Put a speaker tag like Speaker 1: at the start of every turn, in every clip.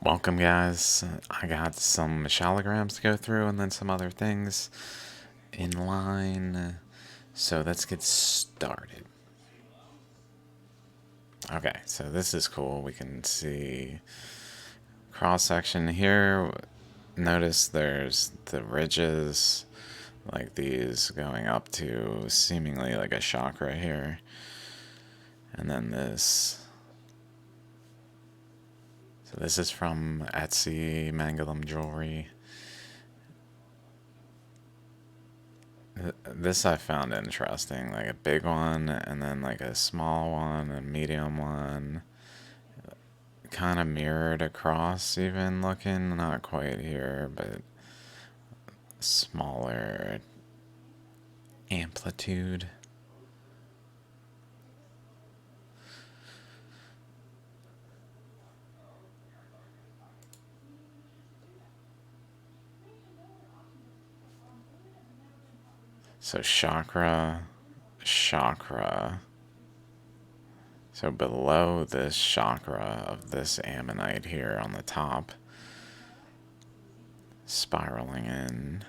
Speaker 1: Welcome, guys. I got some shalograms to go through and then some other things in line. So let's get started. Okay, so this is cool. We can see cross section here. Notice there's the ridges, like these going up to seemingly like a chakra here. And then this. So this is from Etsy Mangalam Jewelry. This I found interesting, like a big one and then like a small one, a medium one, kind of mirrored across even looking, not quite here, but smaller amplitude. So chakra. So below this chakra of this ammonite here on the top, spiraling in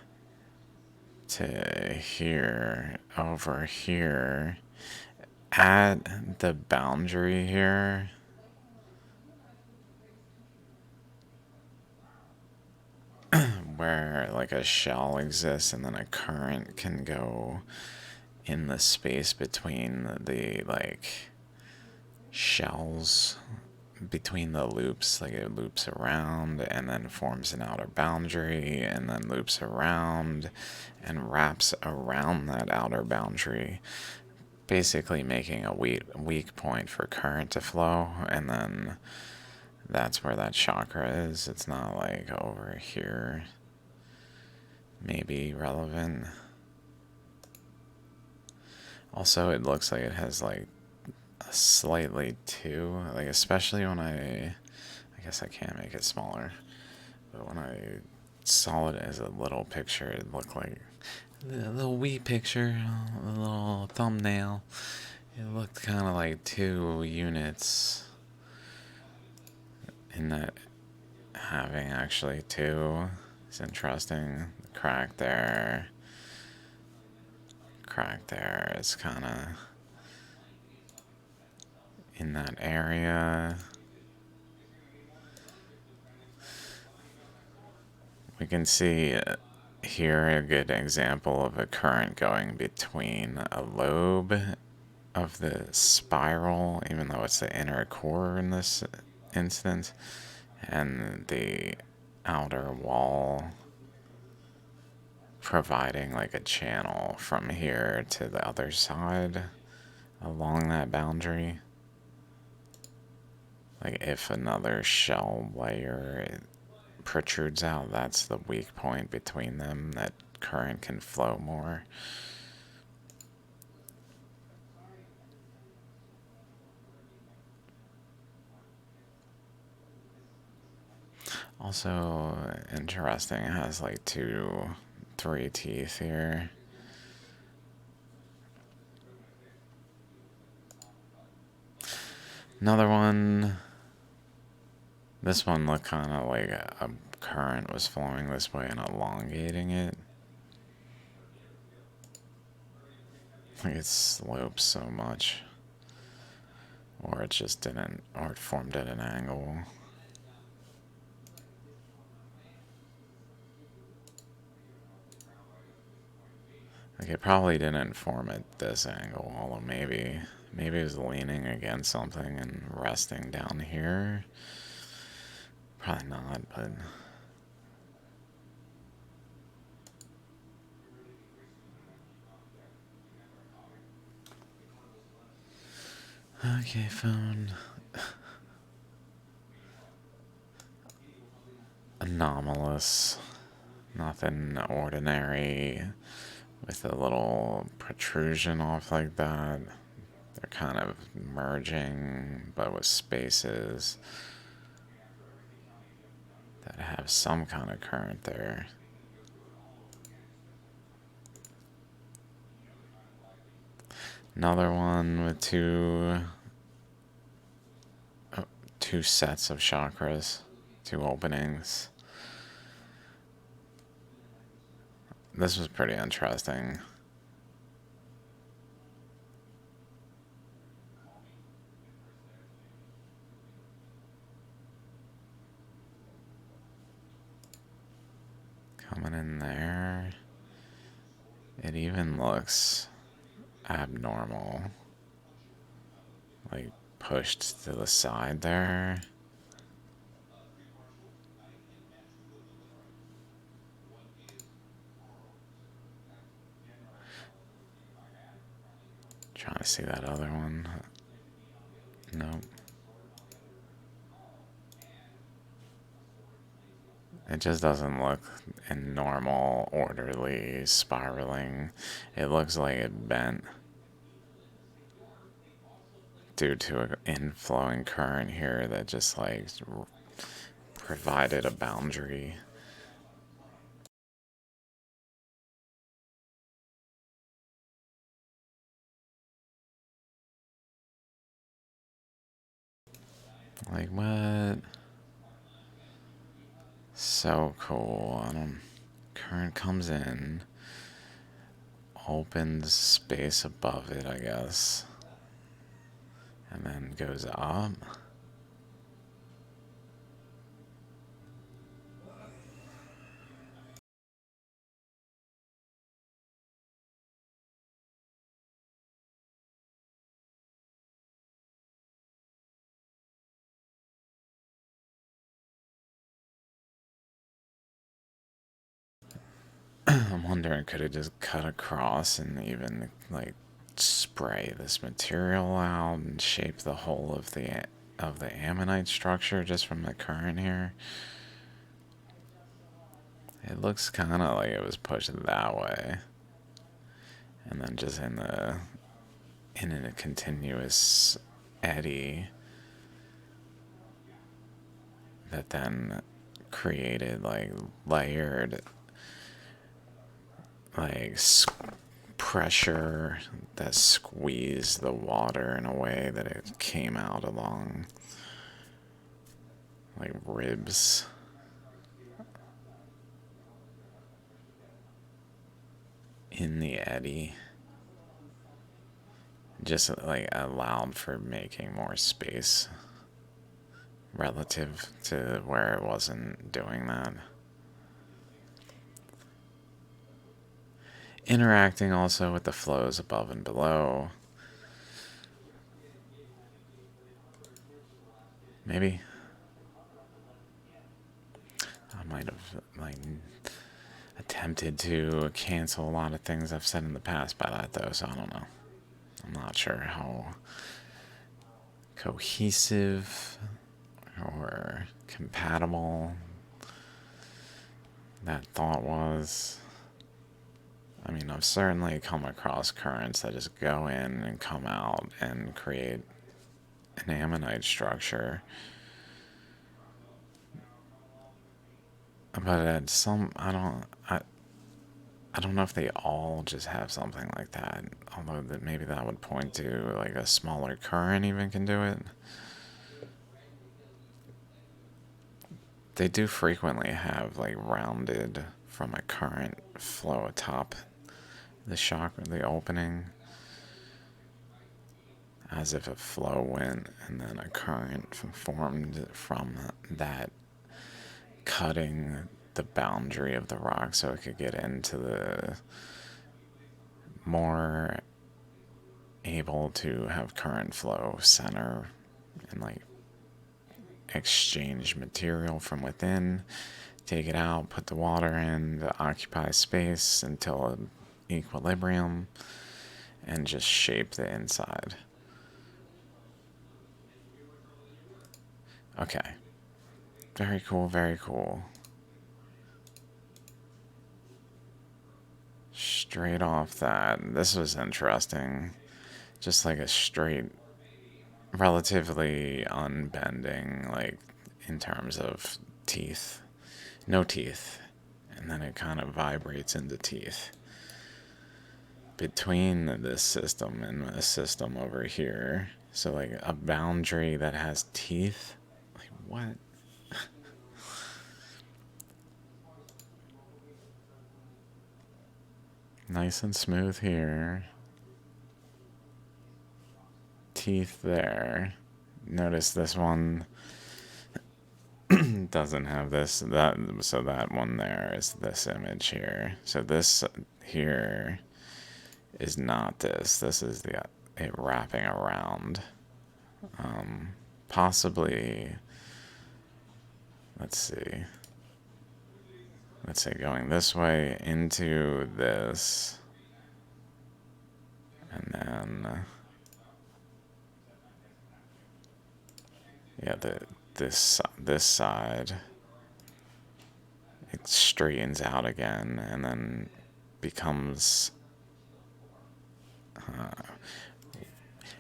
Speaker 1: to here, over here, at the boundary here, where like a shell exists and then a current can go in the space between the like shells, between the loops, like it loops around and then forms an outer boundary and then loops around and wraps around that outer boundary, basically making a weak point for current to flow. And then that's where that chakra is. It's not like over here. Maybe relevant. Also, it looks like it has like a slightly too, like especially when I guess I can't make it smaller, but when I saw it as a little picture, it looked like a little wee picture, a little thumbnail. It looked kind of like 2 units in that having actually 2. It's interesting. Crack there. It's kind of in that area. We can see here a good example of a current going between a lobe of the spiral, even though it's the inner core in this instance, and the outer wall, providing like a channel from here to the other side along that boundary. Like if another shell layer protrudes out, that's the weak point between them, that current can flow more. Also interesting, it has like 3 teeth here. Another one. This one looked kind of like a current was flowing this way and elongating it. Like it slopes so much. Or it just didn't, or it formed at an angle. Like it probably didn't form at this angle, although maybe it was leaning against something and resting down here. Probably not, but okay, phone. Anomalous. Nothing ordinary with a little protrusion off like that. They're kind of merging, but with spaces that have some kind of current there. Another one with two sets of chakras, 2 openings. This was pretty interesting. Coming in there. It even looks abnormal. Like pushed to the side there. Trying to see that other one. Nope. It just doesn't look in normal, orderly spiraling. It looks like it bent due to an inflowing current here that just like provided a boundary. Like what? So cool. Current comes in, opens space above it, I guess, and then goes up. I'm wondering, could it just cut across and even like spray this material out and shape the whole of the ammonite structure just from the current here? It looks kind of like it was pushed that way, and then just in a continuous eddy that then created like layered like pressure that squeezed the water in a way that it came out along like ribs. In the eddy, just like allowed for making more space relative to where it wasn't doing that. Interacting also with the flows above and below. Maybe I might have like attempted to cancel a lot of things I've said in the past by that though, so I don't know. I'm not sure how cohesive or compatible that thought was. I mean, I've certainly come across currents that just go in and come out and create an ammonite structure. But at some, I don't know if they all just have something like that. Although that maybe that would point to like a smaller current even can do it. They do frequently have like rounded from a current flow atop the shock or the opening, as if a flow went and then a current formed from that, cutting the boundary of the rock so it could get into the more able to have current flow center and like exchange material from within, take it out, put the water in to occupy space until equilibrium, and just shape the inside. Okay. Very cool, very cool. Straight off that, this was interesting. Just like a straight, relatively unbending, like in terms of teeth. No teeth. And then it kind of vibrates into teeth. Between this system and this system over here. So, like a boundary that has teeth. Like, what? Nice and smooth here. Teeth there. Notice this one doesn't have this. So that one there is this image here. So this here is not this. This is it wrapping around. Possibly, let's see. Let's say going this way into this, and then yeah, this side it straightens out again, and then becomes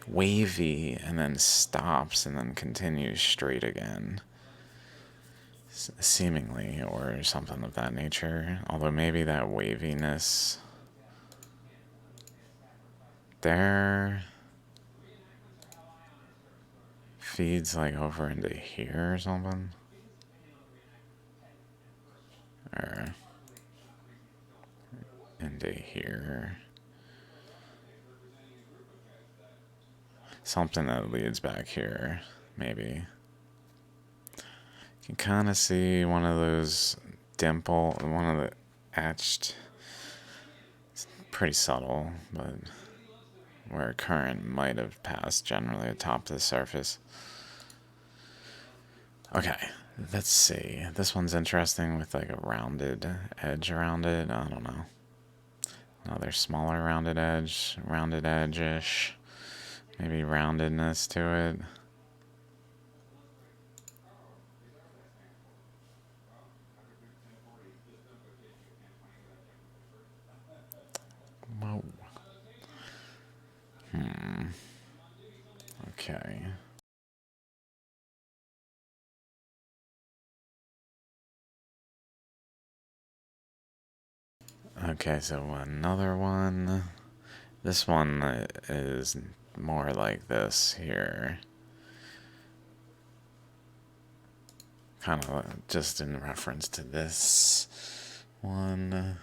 Speaker 1: wavy, and then stops, and then continues straight again. Seemingly, or something of that nature. Although maybe that waviness there feeds like over into here or something. Or into here. Something that leads back here, maybe. You can kind of see one of those one of the etched. It's pretty subtle, but where a current might have passed generally atop the surface. Okay, let's see. This one's interesting with like a rounded edge around it. I don't know. Another smaller rounded edge-ish. Maybe roundedness to it. Whoa. Okay. Okay, so another one. This one is more like this here. Kind of just in reference to this one.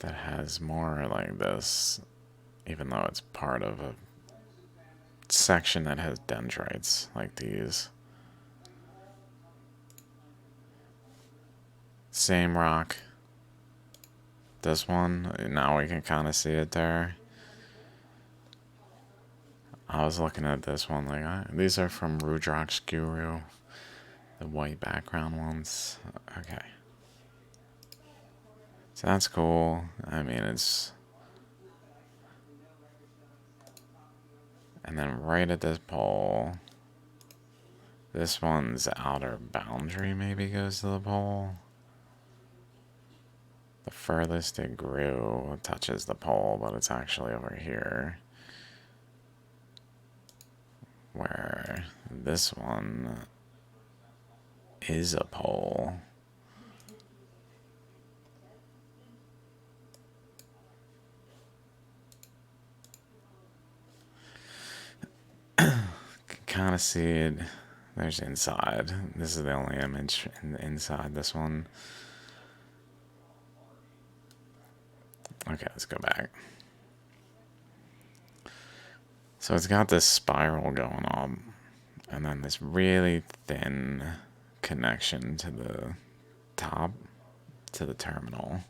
Speaker 1: That has more like this, even though it's part of a section that has dendrites like these. Same rock. This one, now we can kind of see it there. I was looking at this one like, these are from Rudrak's Guru, the white background ones. Okay. So that's cool. I mean, it's... And then right at this pole, this one's outer boundary maybe goes to the pole. The furthest it grew touches the pole, but it's actually over here. Where this one is a pole. Kind of see it. There's inside. This is the only image inside this one. Okay, let's go back. So it's got this spiral going on, and then this really thin connection to the top, to the terminal.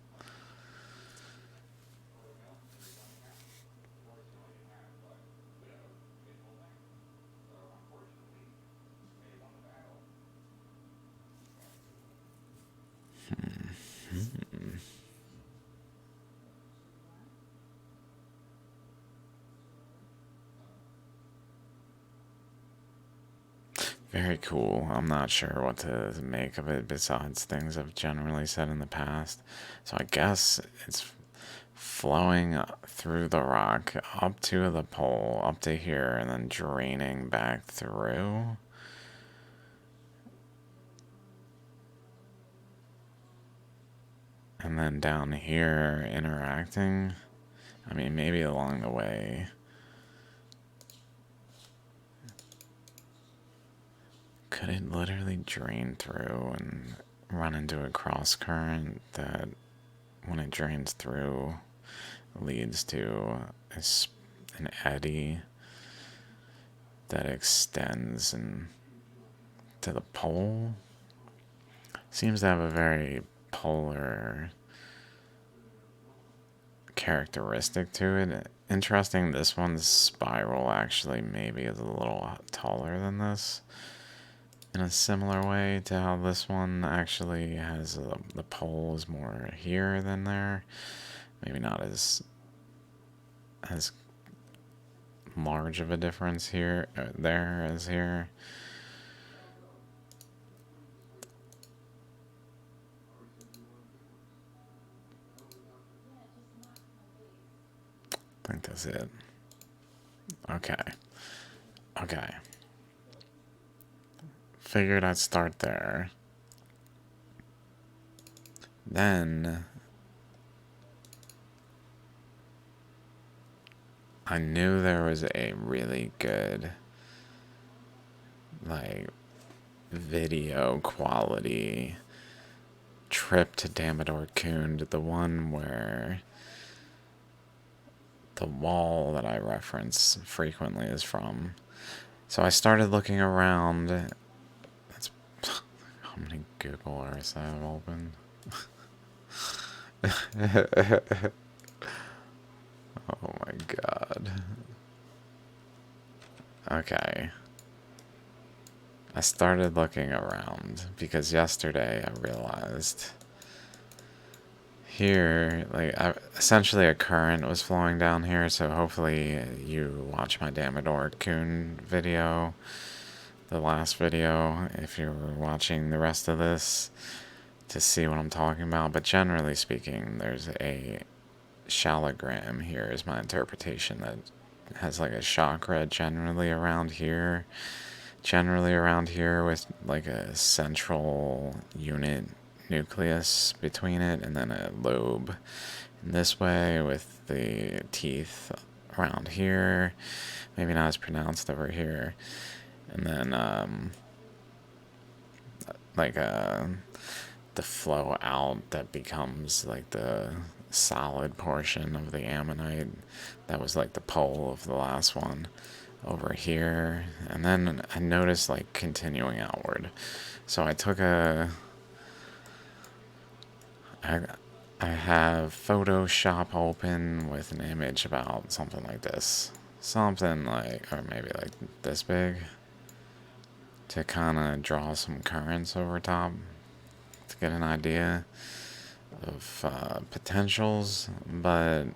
Speaker 1: Very cool. I'm not sure what to make of it besides things I've generally said in the past. So I guess it's flowing through the rock up to the pole, up to here, and then draining back through. And then down here interacting. I mean, maybe along the way Could it literally drain through and run into a cross current that, when it drains through, leads to an eddy that extends to the pole? Seems to have a very polar characteristic to it. Interesting, this one's spiral actually maybe is a little taller than this, in a similar way to how this one actually has the pole is more here than there. Maybe not as large of a difference here there as here. I think that's it. Okay. Figured I'd start there. Then I knew there was a really good, like, video quality trip to Damodar Kunda, the one where the wall that I reference frequently is from. So I started looking around. That's how many Google Earths I have open. Oh my god. Okay. I started looking around because yesterday I realized here, like, essentially a current was flowing down here, so hopefully you watch my Damodar Kunda video, the last video, if you're watching the rest of this, to see what I'm talking about. But generally speaking, there's a shallogram here is my interpretation that has like a chakra generally around here with like a central unit nucleus between it, and then a lobe in this way with the teeth around here, maybe not as pronounced over here, and then like the flow out that becomes like the solid portion of the ammonite that was like the pole of the last one over here. And then I noticed like continuing outward, so I have Photoshop open with an image about something like this, something like, or maybe like this big, to kind of draw some currents over top to get an idea of potentials. But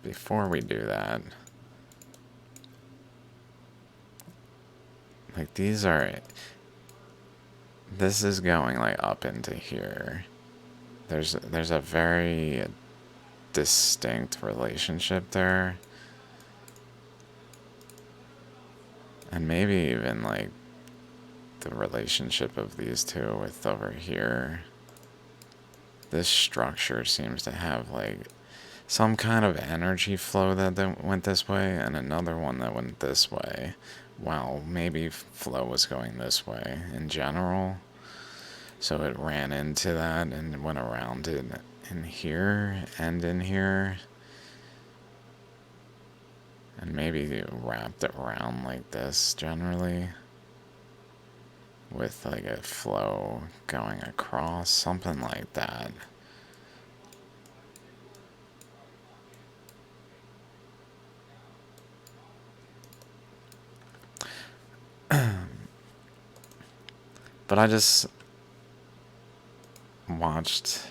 Speaker 1: before we do that, like this is going like up into here. There's a very distinct relationship there, and maybe even like the relationship of these two with over here. This structure seems to have like some kind of energy flow that went this way, and another one that went this way. Wow, maybe flow was going this way in general, so it ran into that and went around it in here and in here, and maybe it wrapped it around like this generally, with like a flow going across, something like that. But I just watched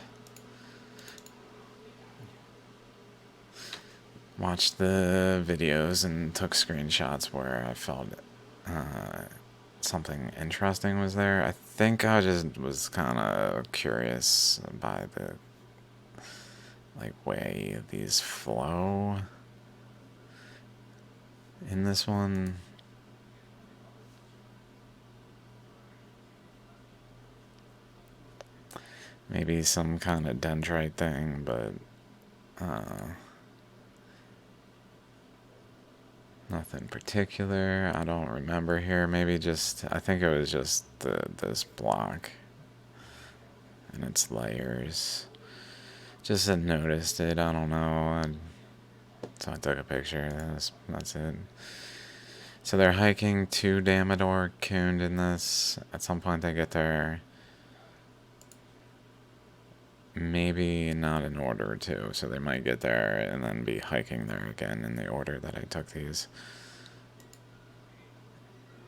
Speaker 1: the videos and took screenshots where I felt something interesting was there. I think I just was kind of curious by the like way these flow in this one. Maybe some kind of dendrite thing, but not Nothing particular. I don't remember here. Maybe just, I think it was just this block and its layers. Just had noticed it. I don't know. So I took a picture. That's it. So they're hiking to Damodar Kunda in this. At some point they get there. Maybe not in order too. So they might get there and then be hiking there again in the order that I took these.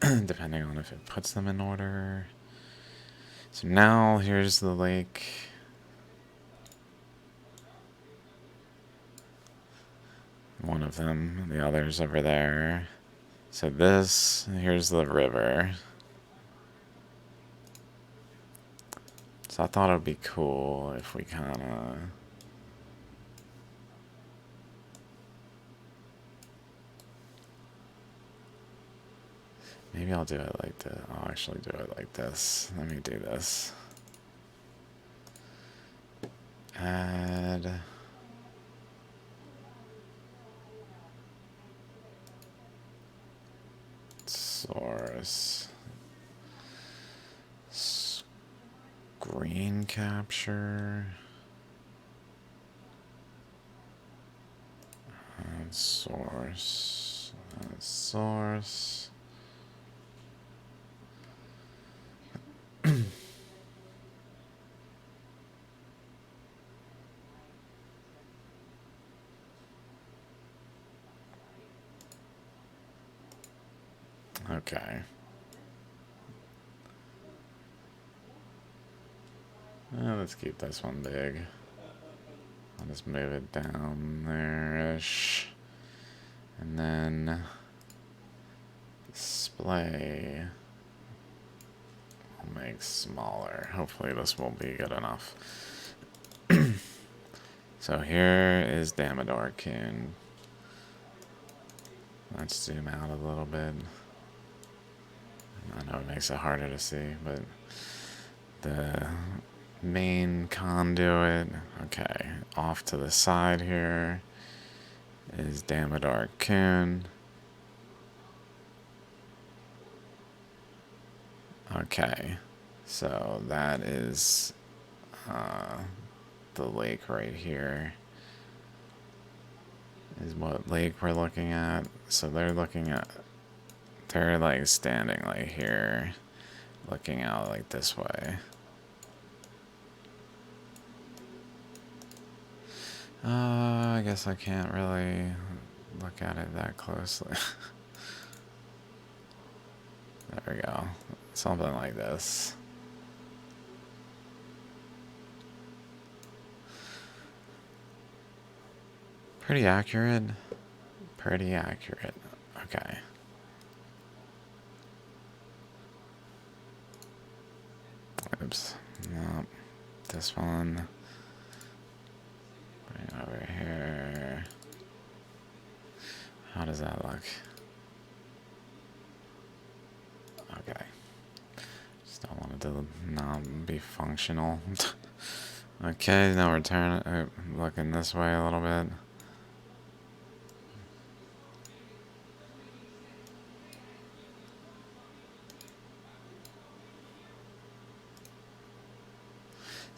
Speaker 1: Depending on if it puts them in order. So now here's the lake. One of them, the other's over there. So here's the river. So I thought it would be cool if we kind of... Maybe I'll do it like this. I'll actually do it like this. Let me do this. Add... source. Screen capture. Add source. Add source. Okay. Let's keep this one big. I'll just move it down there-ish. And then display I'll make smaller. Hopefully this will be good enough. So here is Damodar Kunda. Let's zoom out a little bit. I know it makes it harder to see, but the main conduit, okay, off to the side here is Damodar Kunda. Okay, so that is the lake right here. Is what lake we're looking at. So they're like standing like here, looking out like this way. I guess I can't really look at it that closely. There we go. Something like this. Pretty accurate. Pretty accurate. Okay. Oops. Nope. This one. Bring over here. How does that look? Okay. Just don't want it to not be functional. Okay, now we're looking this way a little bit.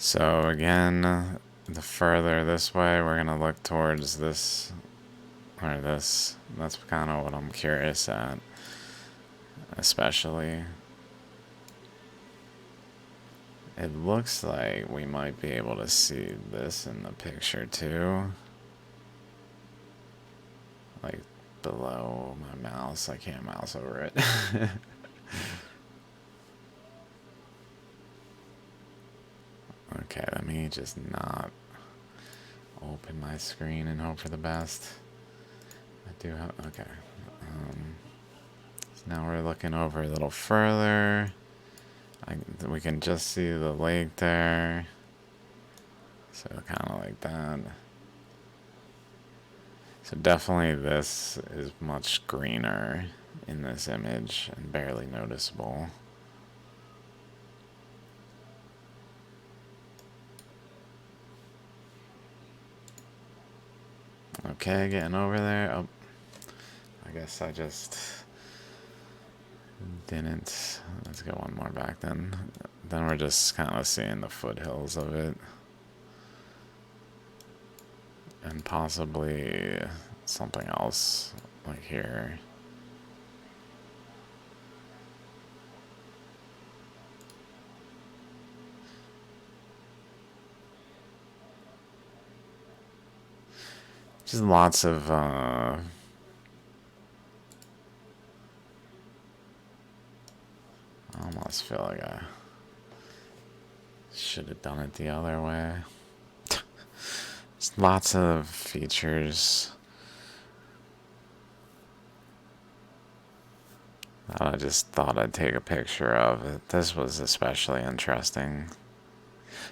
Speaker 1: So again, the further this way, we're gonna look towards this, or this. That's kind of what I'm curious at, especially. It looks like we might be able to see this in the picture too. Like below my mouse, I can't mouse over it. Okay, let me just not open my screen and hope for the best. I do have, okay. So now we're looking over a little further. We can just see the lake there. So kind of like that. So definitely this is much greener in this image and barely noticeable. Okay, getting over there. Oh, I guess I just didn't. Let's go one more back then. Then we're just kind of seeing the foothills of it. And possibly something else, like here. Just lots of, I almost feel like I should have done it the other way. Just lots of features that I just thought I'd take a picture of. This was especially interesting.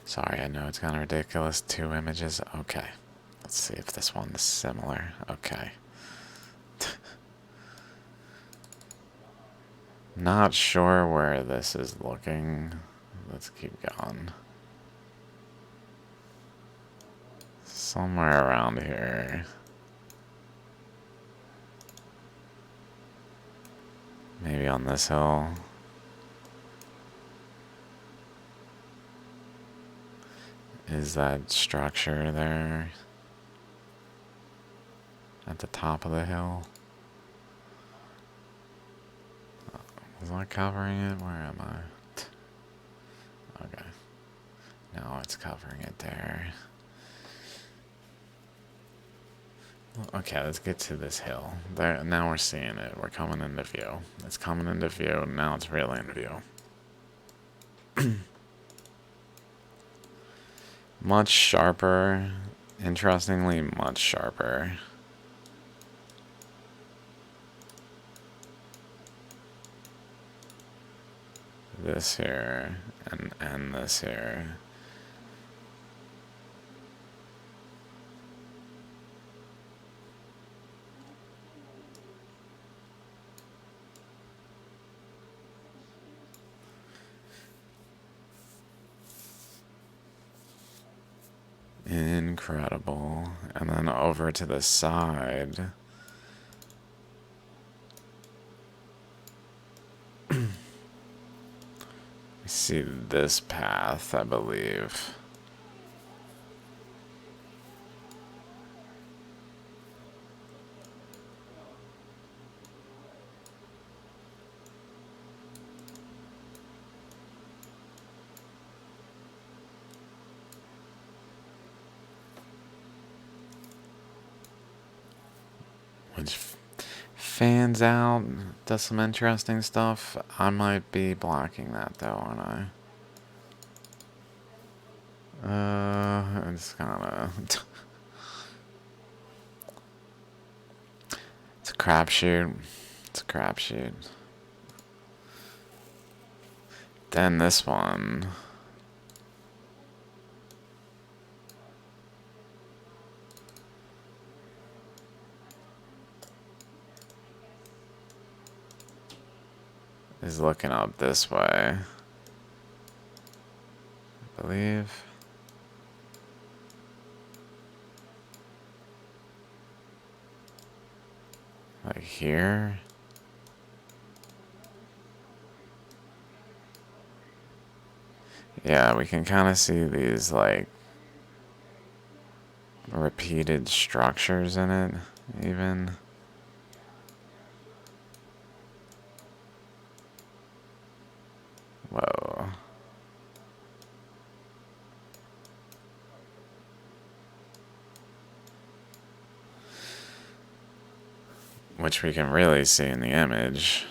Speaker 1: Sorry, I know it's kind of ridiculous. 2 images. Okay. Let's see if this one's similar. Okay. Not sure where this is looking. Let's keep going. Somewhere around here. Maybe on this hill. Is that structure there? At the top of the hill? Was I covering it? Where am I? Okay. No, it's covering it there. Okay, let's get to this hill. There, now we're seeing it. We're coming into view. It's coming into view. Now it's really in view. Much sharper. Interestingly, much sharper. This here and this here. Incredible. And then over to the side. We see this path, I believe. Which fans out, does some interesting stuff. I might be blocking that though, aren't I? It's kinda... It's a crapshoot. It's a crapshoot. Then this one... is looking up this way, I believe. Like here. Yeah, we can kind of see these like repeated structures in it, even. Whoa. Which we can really see in the image.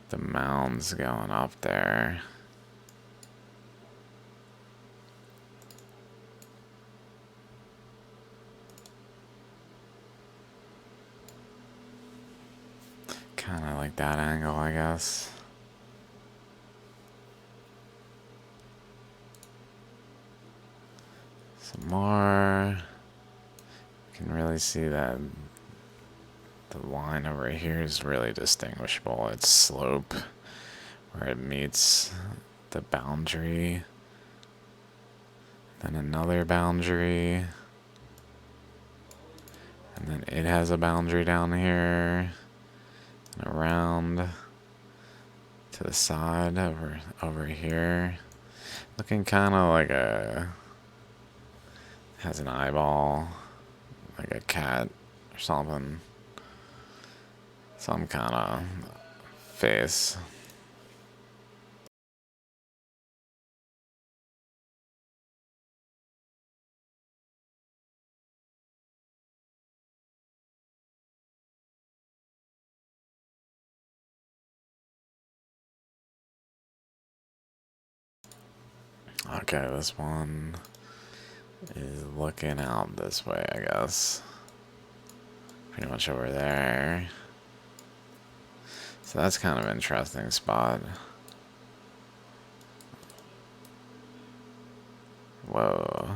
Speaker 1: The mounds going up there. Kind of like that angle, I guess. Some more. You can really see that the line over here is really distinguishable. It's slope where it meets the boundary. Then another boundary. And then it has a boundary down here and around to the side over here. Looking kind of like has an eyeball, like a cat or something. Some kind of face. Okay, this one is looking out this way, I guess. Pretty much over there. So that's kind of an interesting spot. Whoa.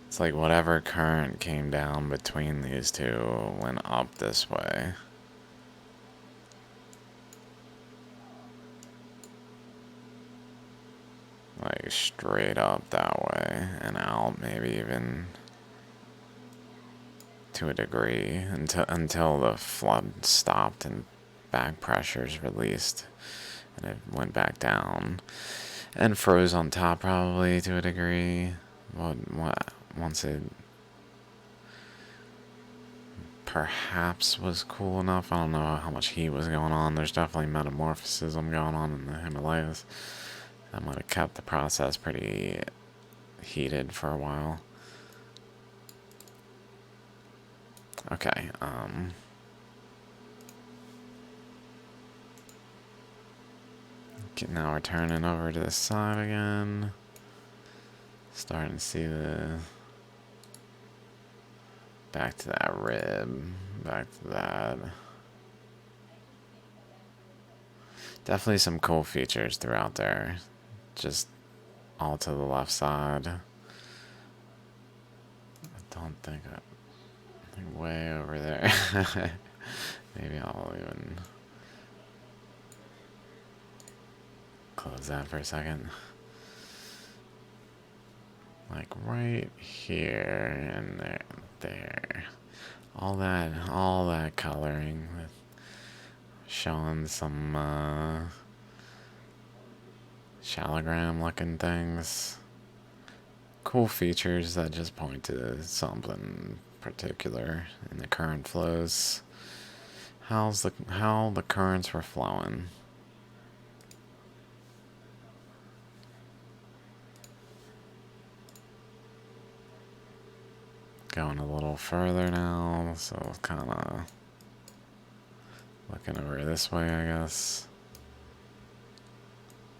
Speaker 1: It's like whatever current came down between these two went up this way. Like straight up that way and out, maybe even to a degree, until the flood stopped and back pressures released and it went back down and froze on top probably to a degree. Once it perhaps was cool enough. I don't know how much heat was going on. There's definitely metamorphism going on in the Himalayas. That might have kept the process pretty heated for a while. Okay, now we're turning over to the side again. Starting to see the... Back to that rib. Back to that. Definitely some cool features throughout there. Just all to the left side. I don't think I think way over there. Maybe I'll even close that for a second. Like right here and there. All that coloring with showing some shallogram looking things. Cool features that just point to something particular in the current flows. How the currents were flowing. Going a little further now, so kind of looking over this way, I guess.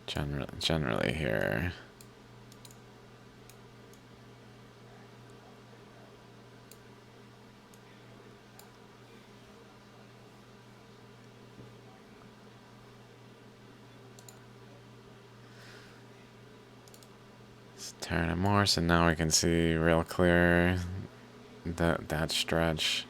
Speaker 1: Generally here. Let's turn it more so now we can see real clear that stretch.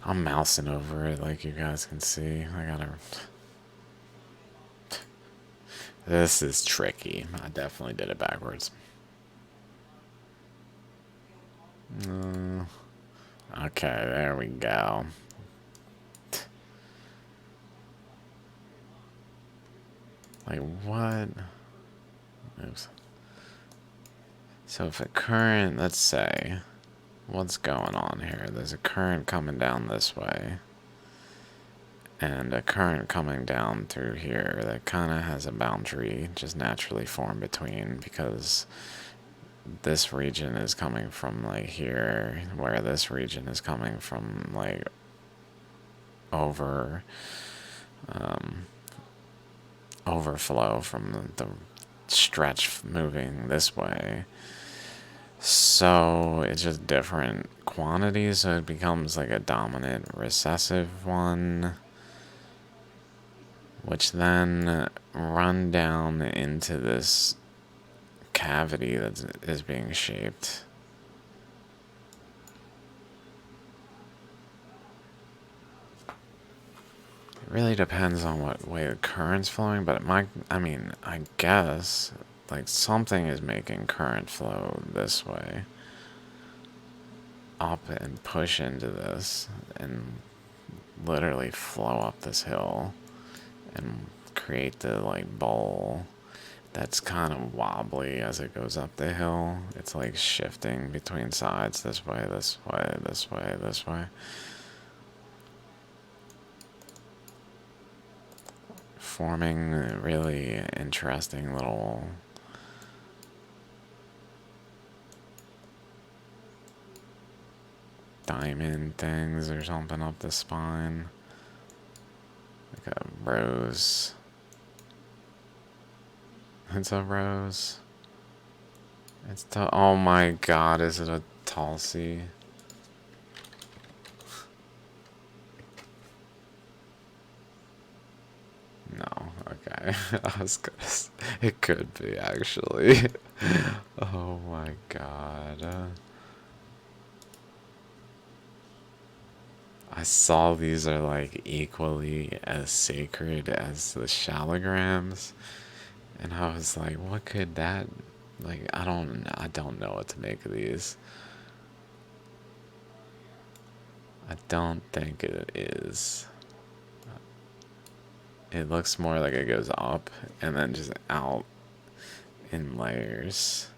Speaker 1: I'm mousing over it like you guys can see. I gotta... This is tricky. I definitely did it backwards. Okay, there we go. Like, what? Oops. So if a current, let's say, what's going on here? There's a current coming down this way. And a current coming down through here that kind of has a boundary just naturally formed between, because this region is coming from like here, where this region is coming from like overflow from the stretch moving this way. So it's just different quantities, so it becomes like a dominant recessive one, which then run down into this cavity that is being shaped. It really depends on what way the current's flowing, but it might, I mean, I guess, like, something is making current flow this way. Up and push into this, and literally flow up this hill, and create the, like, bowl that's kind of wobbly as it goes up the hill. It's, like, shifting between sides, this way, this way, this way, this way. Forming really interesting little diamond things or something up the spine. Like a rose. It's a rose. It's oh my god, is it a Tulasi? No, okay. I was gonna say, it could be actually. Oh my god. I saw these are like equally as sacred as the shallograms, and I was like, what could that, like, I don't know what to make of these. I don't think it is. It looks more like it goes up and then just out in layers,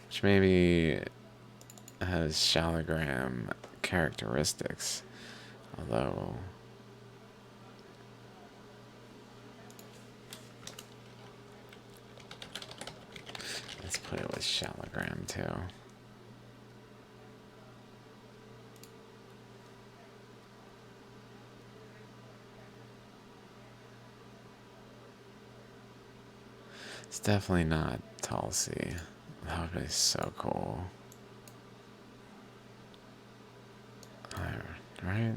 Speaker 1: which maybe has shallogram characteristics, although let's put it with shallogram too. It's definitely not Tulsi. That would be so cool. Right?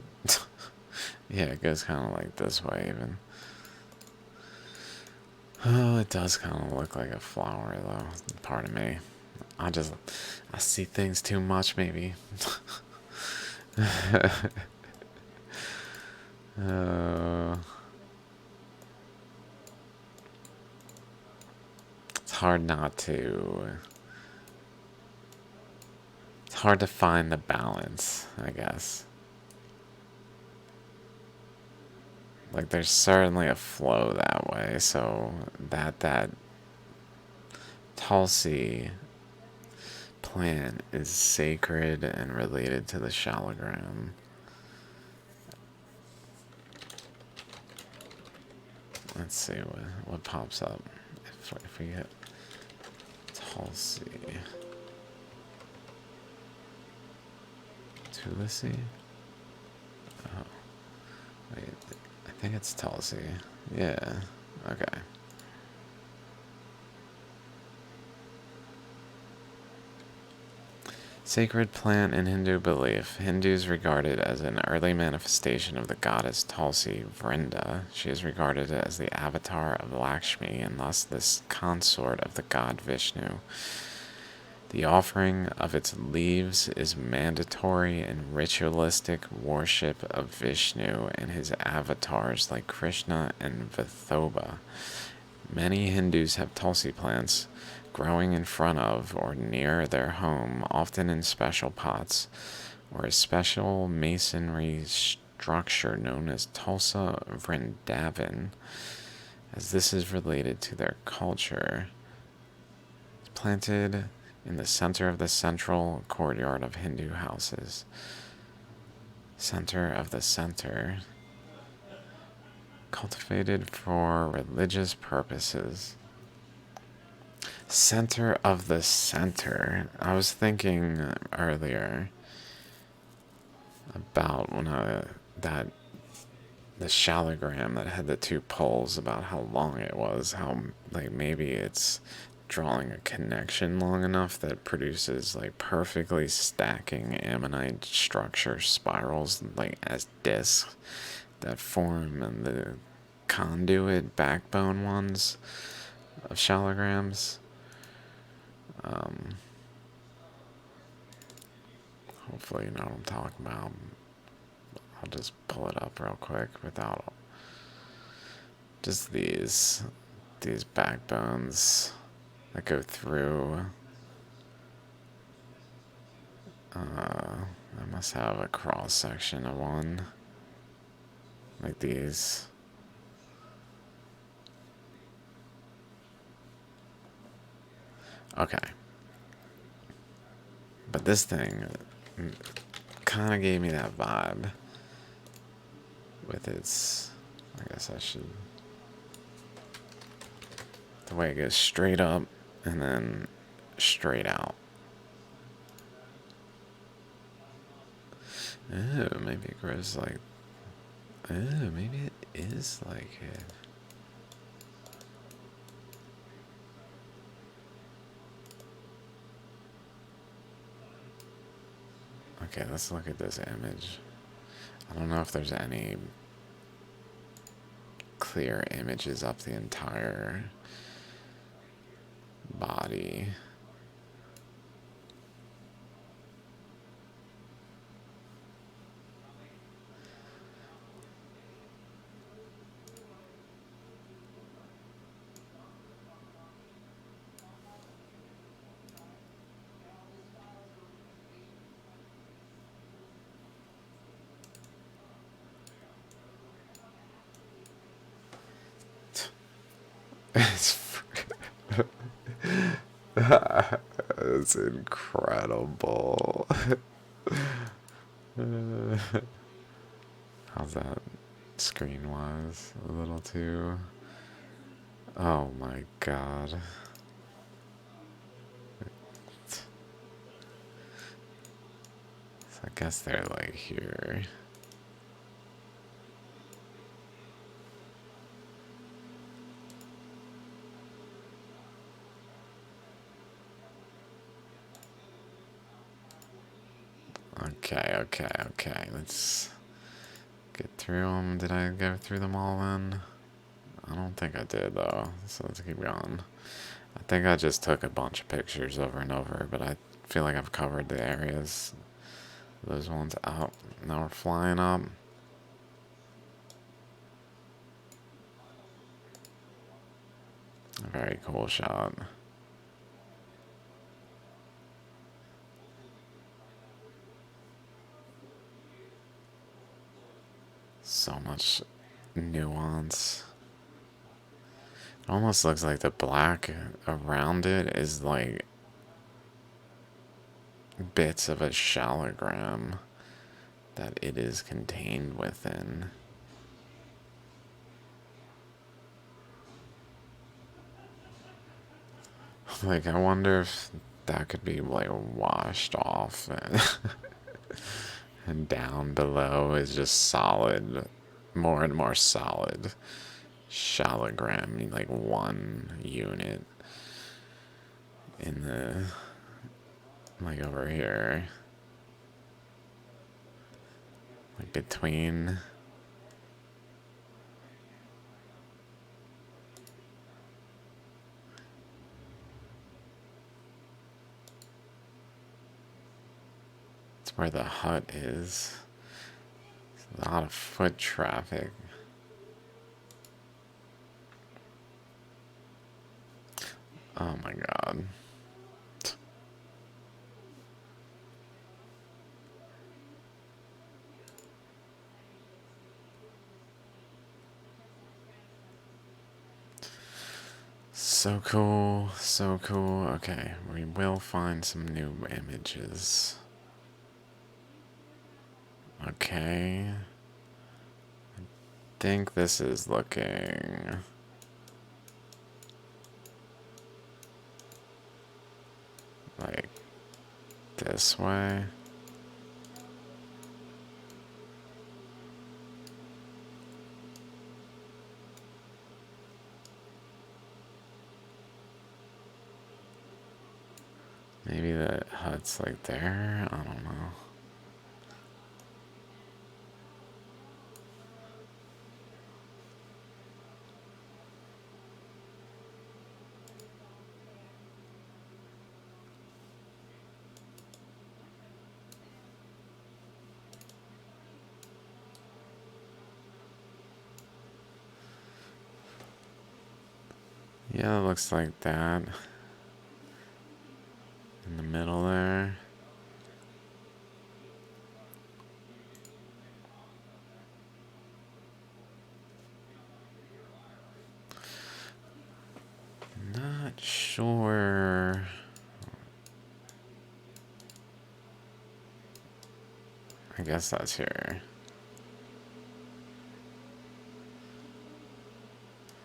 Speaker 1: Yeah, it goes kind of like this way even. Oh, it does kind of look like a flower though. Pardon me. I see things too much maybe. uh, it's hard not to. It's hard to find the balance, I guess. Like, there's certainly a flow that way, so that Tulsi plant is sacred and related to the shallogram. Let's see what pops up if we hit Tulsi. Tulasi? Oh, wait, I think it's Tulsi. Yeah, okay. Sacred plant in Hindu belief. Hindus regard it as an early manifestation of the goddess Tulsi Vrinda. She is regarded as the avatar of Lakshmi and thus this consort of the god Vishnu. The offering of its leaves is mandatory in ritualistic worship of Vishnu and his avatars like Krishna and Vithoba. Many Hindus have Tulsi plants growing in front of or near their home, often in special pots, or a special masonry structure known as Tulsa Vrindavan, as this is related to their culture. It's planted in the center of the central courtyard of Hindu houses. Center of the center. Cultivated for religious purposes. Center of the center. I was thinking earlier about when the shallogram that had the two poles, about how long it was, how like maybe it's drawing a connection long enough that produces like perfectly stacking ammonite structure spirals like as discs that form in the conduit backbone ones of shallograms. Hopefully you know what I'm talking about. I'll just pull it up real quick without just these backbones that go through. I must have a cross section of one like these. Okay. But this thing kind of gave me that vibe with its, I guess I should, the way it goes straight up and then straight out. Oh, maybe it grows like, oh, maybe it is like it. Okay, let's look at this image. I don't know if there's any clear images up the entire body. It's incredible. How's that screen wise? A little too. Oh my god. So I guess they're like here. Okay. Let's get through them. Did I go through them all then? I don't think I did though, so let's keep going. I think I just took a bunch of pictures over and over, but I feel like I've covered the areas. Those ones out. Now we're flying up. A very cool shot. So much nuance. It almost looks like the black around it is like bits of a shallogram that it is contained within. Like, I wonder if that could be like washed off and down below is just solid, more and more solid shallogram, like one unit in the, like over here, like between. It's where the hut is. There's a lot of foot traffic. Oh my god. So cool, so cool. Okay, we will find some new images. Okay. I think this is looking like this way. Maybe the hut's like there? I don't know. Yeah, it looks like that. In the middle there. Not sure. I guess that's here.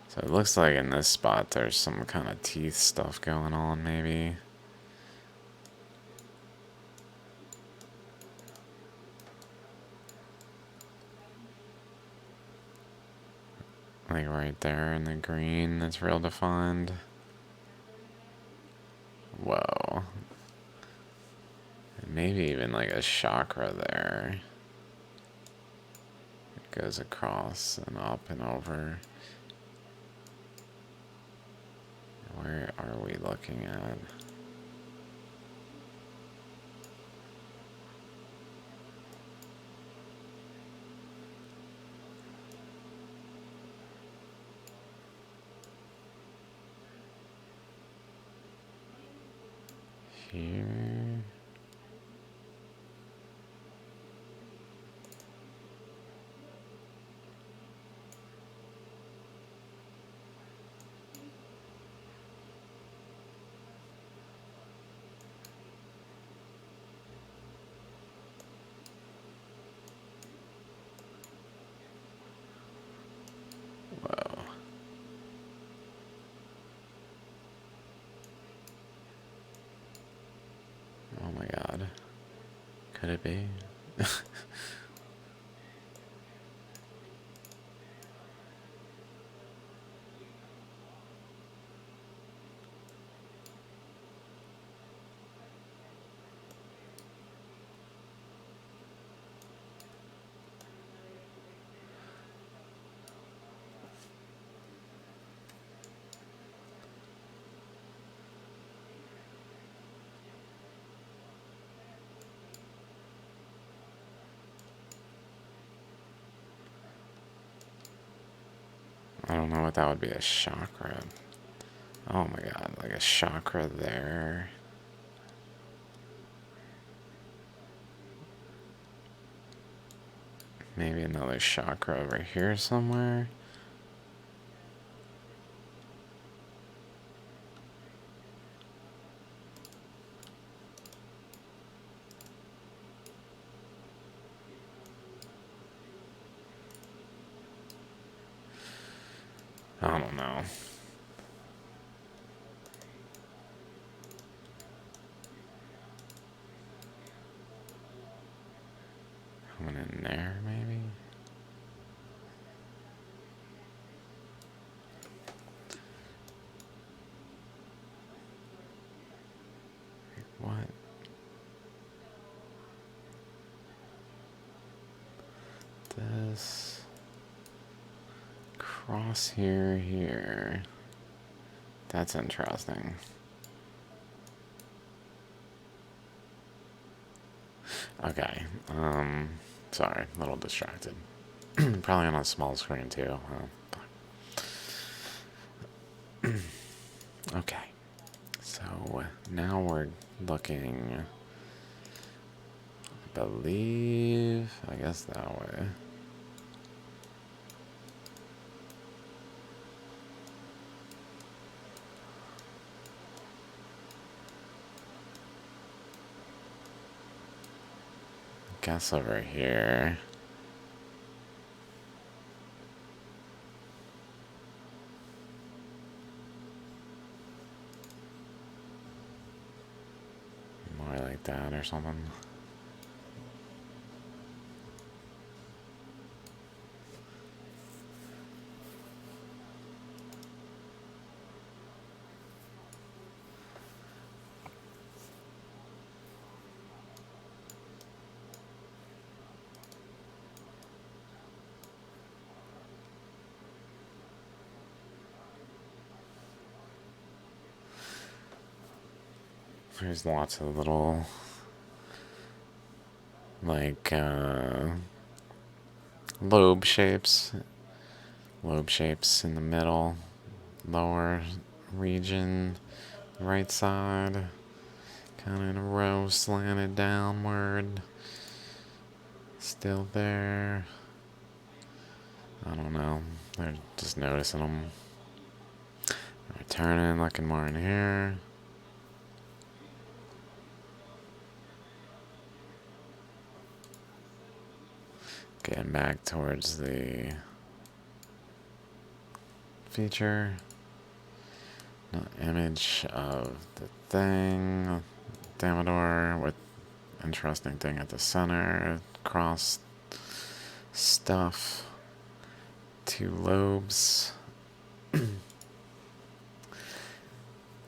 Speaker 1: So it looks like in this spot there's some kind of teeth stuff going on, maybe. Like right there in the green, that's real defined. Whoa. Maybe even like a chakra there. It goes across and up and over. Where are we looking at? Here. Whoa. Oh my god. Could it be? I don't know what that would be, a chakra. Oh my god, like a chakra there. Maybe another chakra over here somewhere. I don't know. One in there, maybe? What? This cross here. That's interesting. Okay, sorry, a little distracted. Probably on a small screen too. Okay, so now we're looking, I believe, I guess that way. Guess over here. More like that or something. There's lots of little, like, lobe shapes. Lobe shapes in the middle, lower, region, right side, kind of in a row, slanted downward. Still there. I don't know. They're just noticing them. Returning, looking more in here. Getting back towards the feature. No image of the thing. Damodar with interesting thing at the center. Cross stuff. 2 lobes.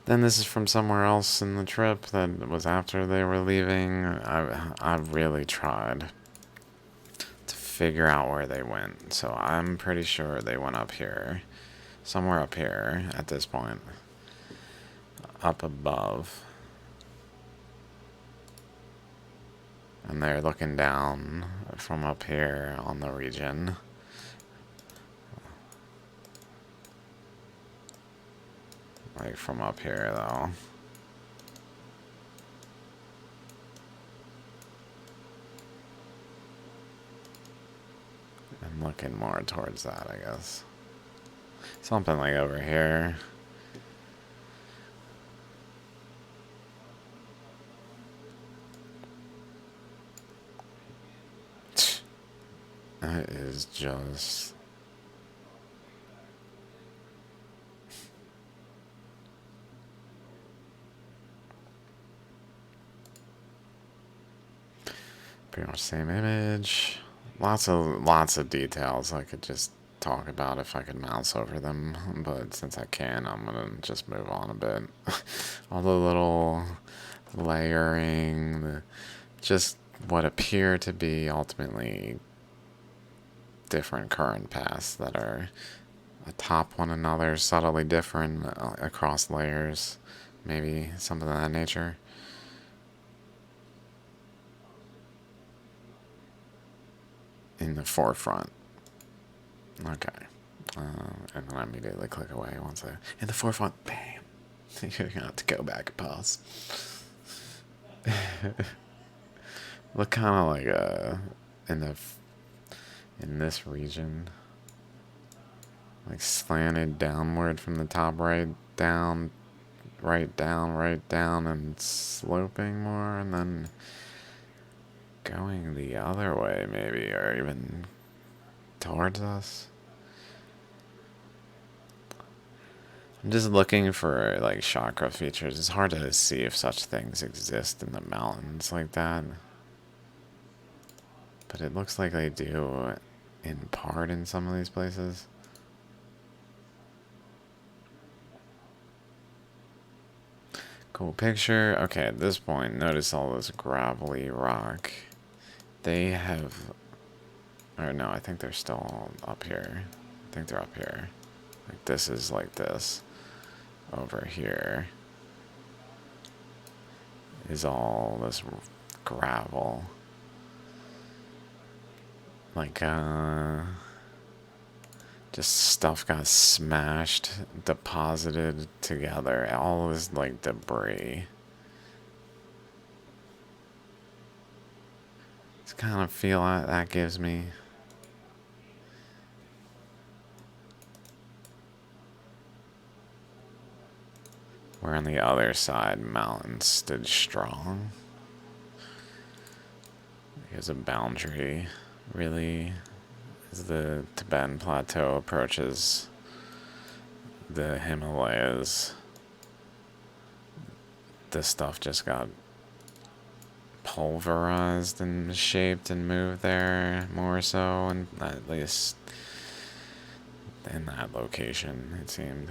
Speaker 1: Then this is from somewhere else in the trip that was after they were leaving. I really tried to figure out where they went. So I'm pretty sure they went up here. Somewhere up here at this point. Up above. And they're looking down from up here on the region. Like from up here though. I'm looking more towards that, I guess. Something like over here. That is just... pretty much same image. Lots of details I could just talk about if I could mouse over them, but since I can, I'm gonna just move on a bit. All the little layering, just what appear to be ultimately different current paths that are atop one another, subtly different across layers, maybe something of that nature. In the forefront. Okay. And then I immediately click away once I... In the forefront, bam! You're gonna have to go back and pause. Look kind of like in this region, like slanted downward from the top, right down, right down, right down, and sloping more, and then going the other way maybe, or even towards us. I'm just looking for like chakra features. It's hard to see if such things exist in the mountains like that, but it looks like they do in part in some of these places. Cool picture. Okay, at this point, notice all this gravelly rock. They have... Or no, I think they're still up here. I think they're up here. Like this is like this. Over here is all this gravel. Like, just stuff got smashed, deposited together. All this, like, debris. It's kind of feel that gives me. Where on the other side, mountains stood strong. Here's a boundary, really, as the Tibetan Plateau approaches the Himalayas. This stuff just got pulverized and shaped and moved there more so, and at least in that location, it seemed.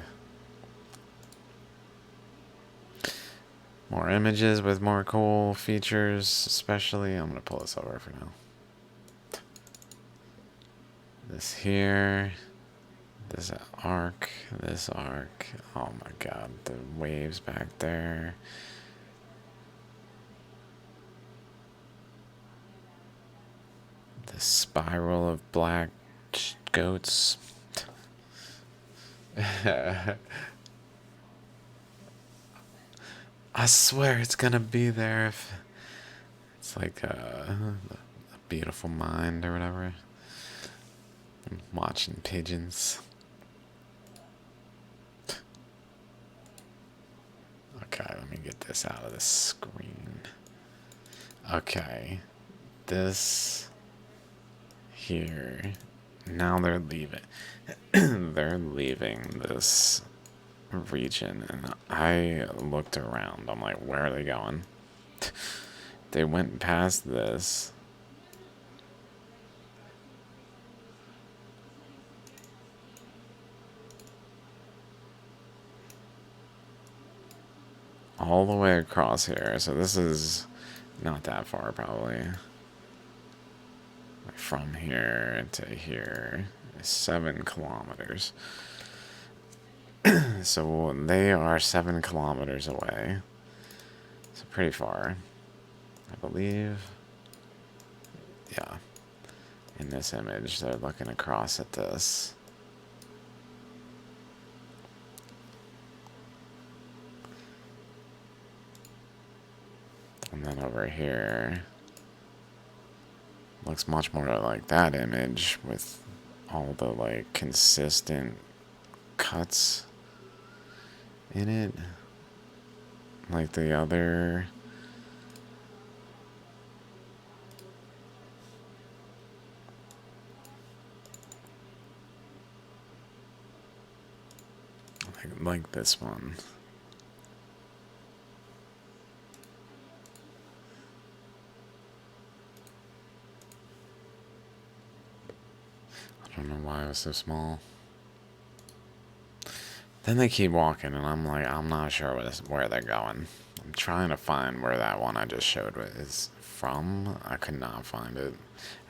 Speaker 1: More images with more cool features, especially. I'm gonna pull this over for now. This here, this arc, this arc. Oh my god, the waves back there. The spiral of black goats. I swear it's gonna be there if it's like a beautiful mind or whatever. I'm watching pigeons. Okay, let me get this out of the screen. Okay, this here. Now they're leaving. They're leaving this region, and I looked around. I'm like, where are they going? They went past this. All the way across here. So this is not that far, probably. From here to here is 7 kilometers. So they are 7 kilometers away. So pretty far, I believe. Yeah. In this image, they're looking across at this. And then over here, looks much more like that image with all the like consistent cuts in it. Like the other. Like this one. I don't know why it was so small. Then they keep walking, and I'm like, I'm not sure where they're going. I'm trying to find where that one I just showed is from. I could not find it.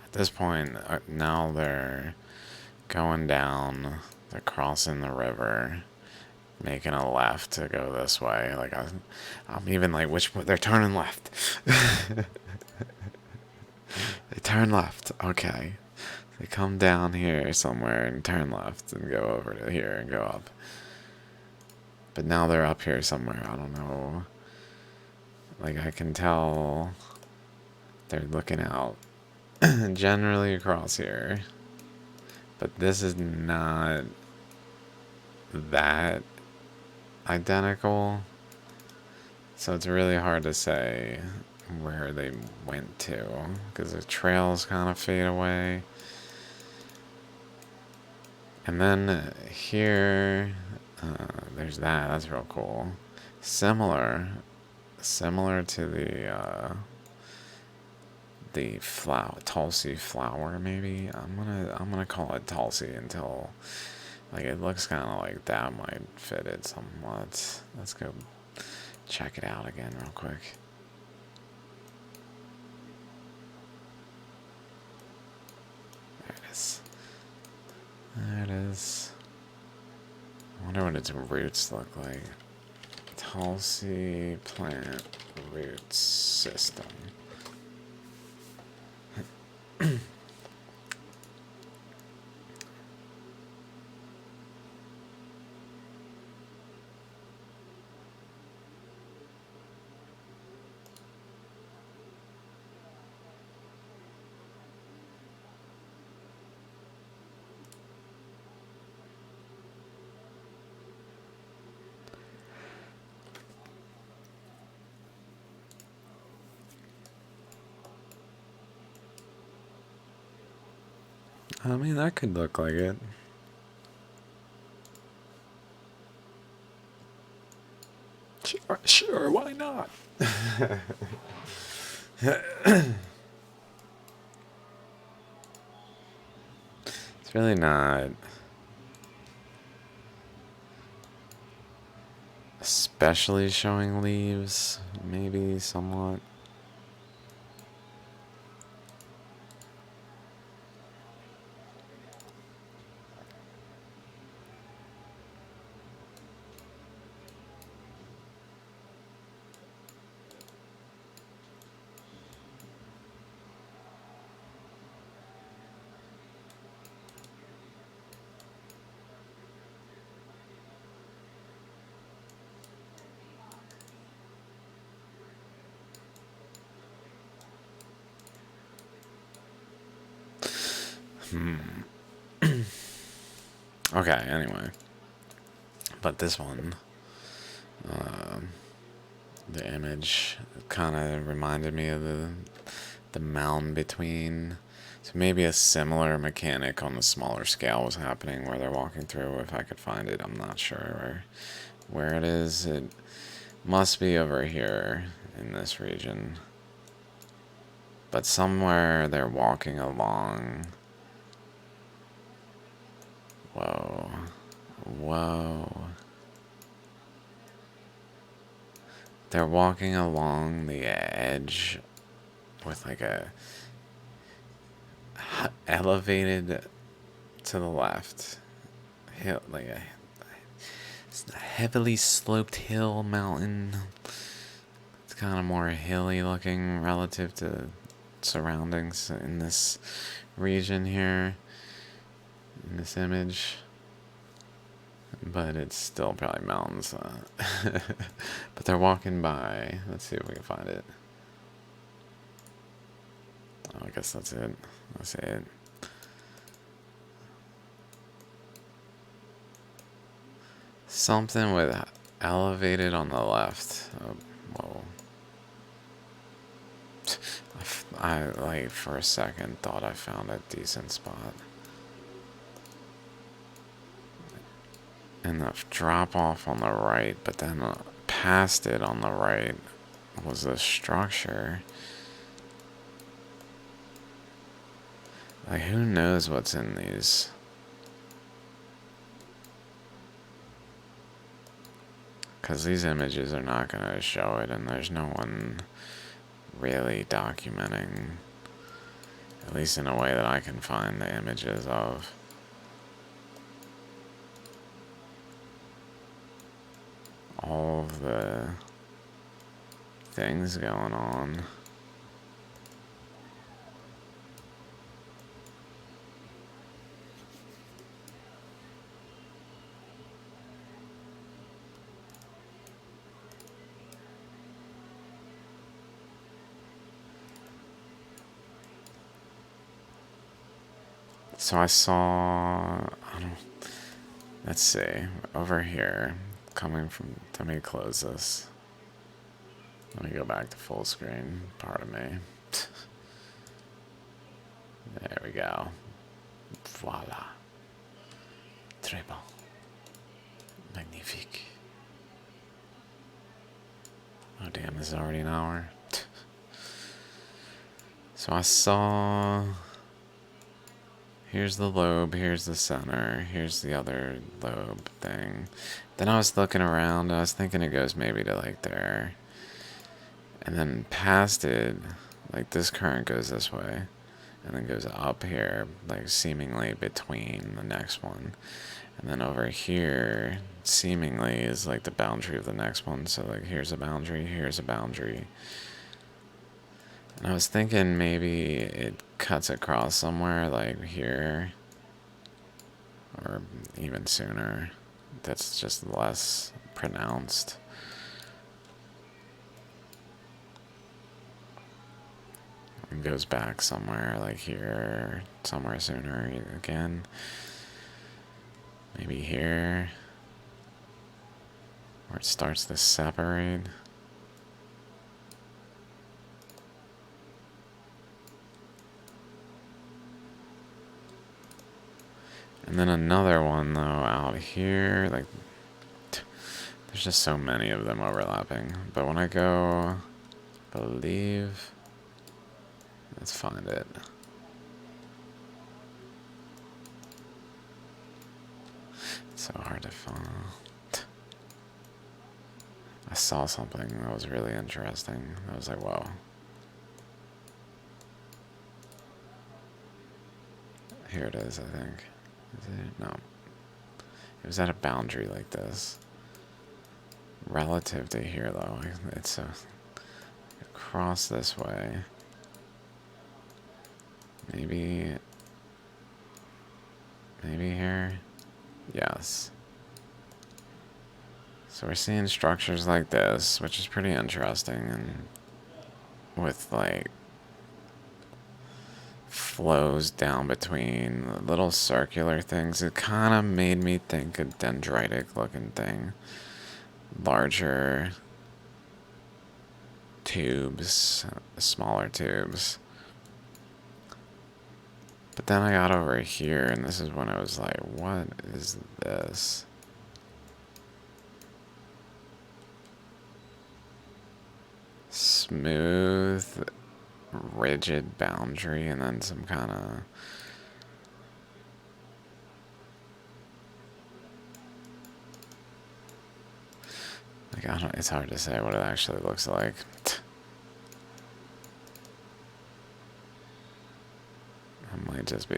Speaker 1: At this point, now they're going down. They're crossing the river, making a left to go this way. Like I'm even like, which they're turning left. They turn left. Okay. They come down here somewhere and turn left and go over to here and go up. But now they're up here somewhere. I don't know. Like, I can tell they're looking out generally across here. But this is not that identical. So it's really hard to say where they went to. Because the trails kind of fade away. And then here, there's that. That's real cool. Similar to the flower, Tulasi flower. Maybe I'm gonna call it Tulasi until like it looks kind of like that might fit it somewhat. Let's go check it out again real quick. There it is. There it is. I wonder what its roots look like. Tulsi plant root system. I mean, that could look like it. Sure, why not? It's really not especially showing leaves, maybe somewhat. Okay, anyway. But this one, the image kind of reminded me of the mound between. So maybe a similar mechanic on the smaller scale was happening where they're walking through. If I could find it, I'm not sure where it is. It must be over here in this region. But somewhere they're walking along. Whoa. Whoa. They're walking along the edge with like a elevated to the left hill, like a heavily sloped hill mountain. It's kind of more hilly looking relative to surroundings in this region here, in this image. But it's still probably mountains. But they're walking by. Let's see if we can find it. Oh, I guess that's it. That's it. Something with elevated on the left. Oh, whoa. I, like, for a second thought I found a decent spot. And the drop off on the right, but then past it on the right was a structure. Like, who knows what's in these? Because these images are not going to show it, and there's no one really documenting, at least in a way that I can find the images of. All of the things going on. So I saw, let's see, over here, coming from, let me close this. Let me go back to full screen, pardon me. There we go. Voila. Très bon. Magnifique. Oh damn, this is already an hour. So I saw, here's the lobe, here's the center, here's the other lobe thing. Then I was looking around, I was thinking it goes maybe to like there. And then past it, like this current goes this way. And then goes up here, like seemingly between the next one. And then over here, seemingly is like the boundary of the next one. So like here's a boundary, here's a boundary. And I was thinking maybe it cuts across somewhere like here. Or even sooner. That's just less pronounced. And goes back somewhere like here, somewhere sooner again. Maybe here, where it starts to separate. And then another one though out here, like there's just so many of them overlapping. But when I go, believe, let's find it. It's so hard to find. I saw something that was really interesting. I was like, whoa. Here it is, I think. Is it? No. It was at a boundary like this. Relative to here, though, it's across this way. Maybe here? Yes. So we're seeing structures like this, which is pretty interesting, and with like flows down between little circular things. It kind of made me think a dendritic looking thing. Larger tubes, smaller tubes. But then I got over here, and this is when I was like, what is this? Smooth, rigid boundary, and then some kind of... like, I don't, it's hard to say what it actually looks like. It might just be...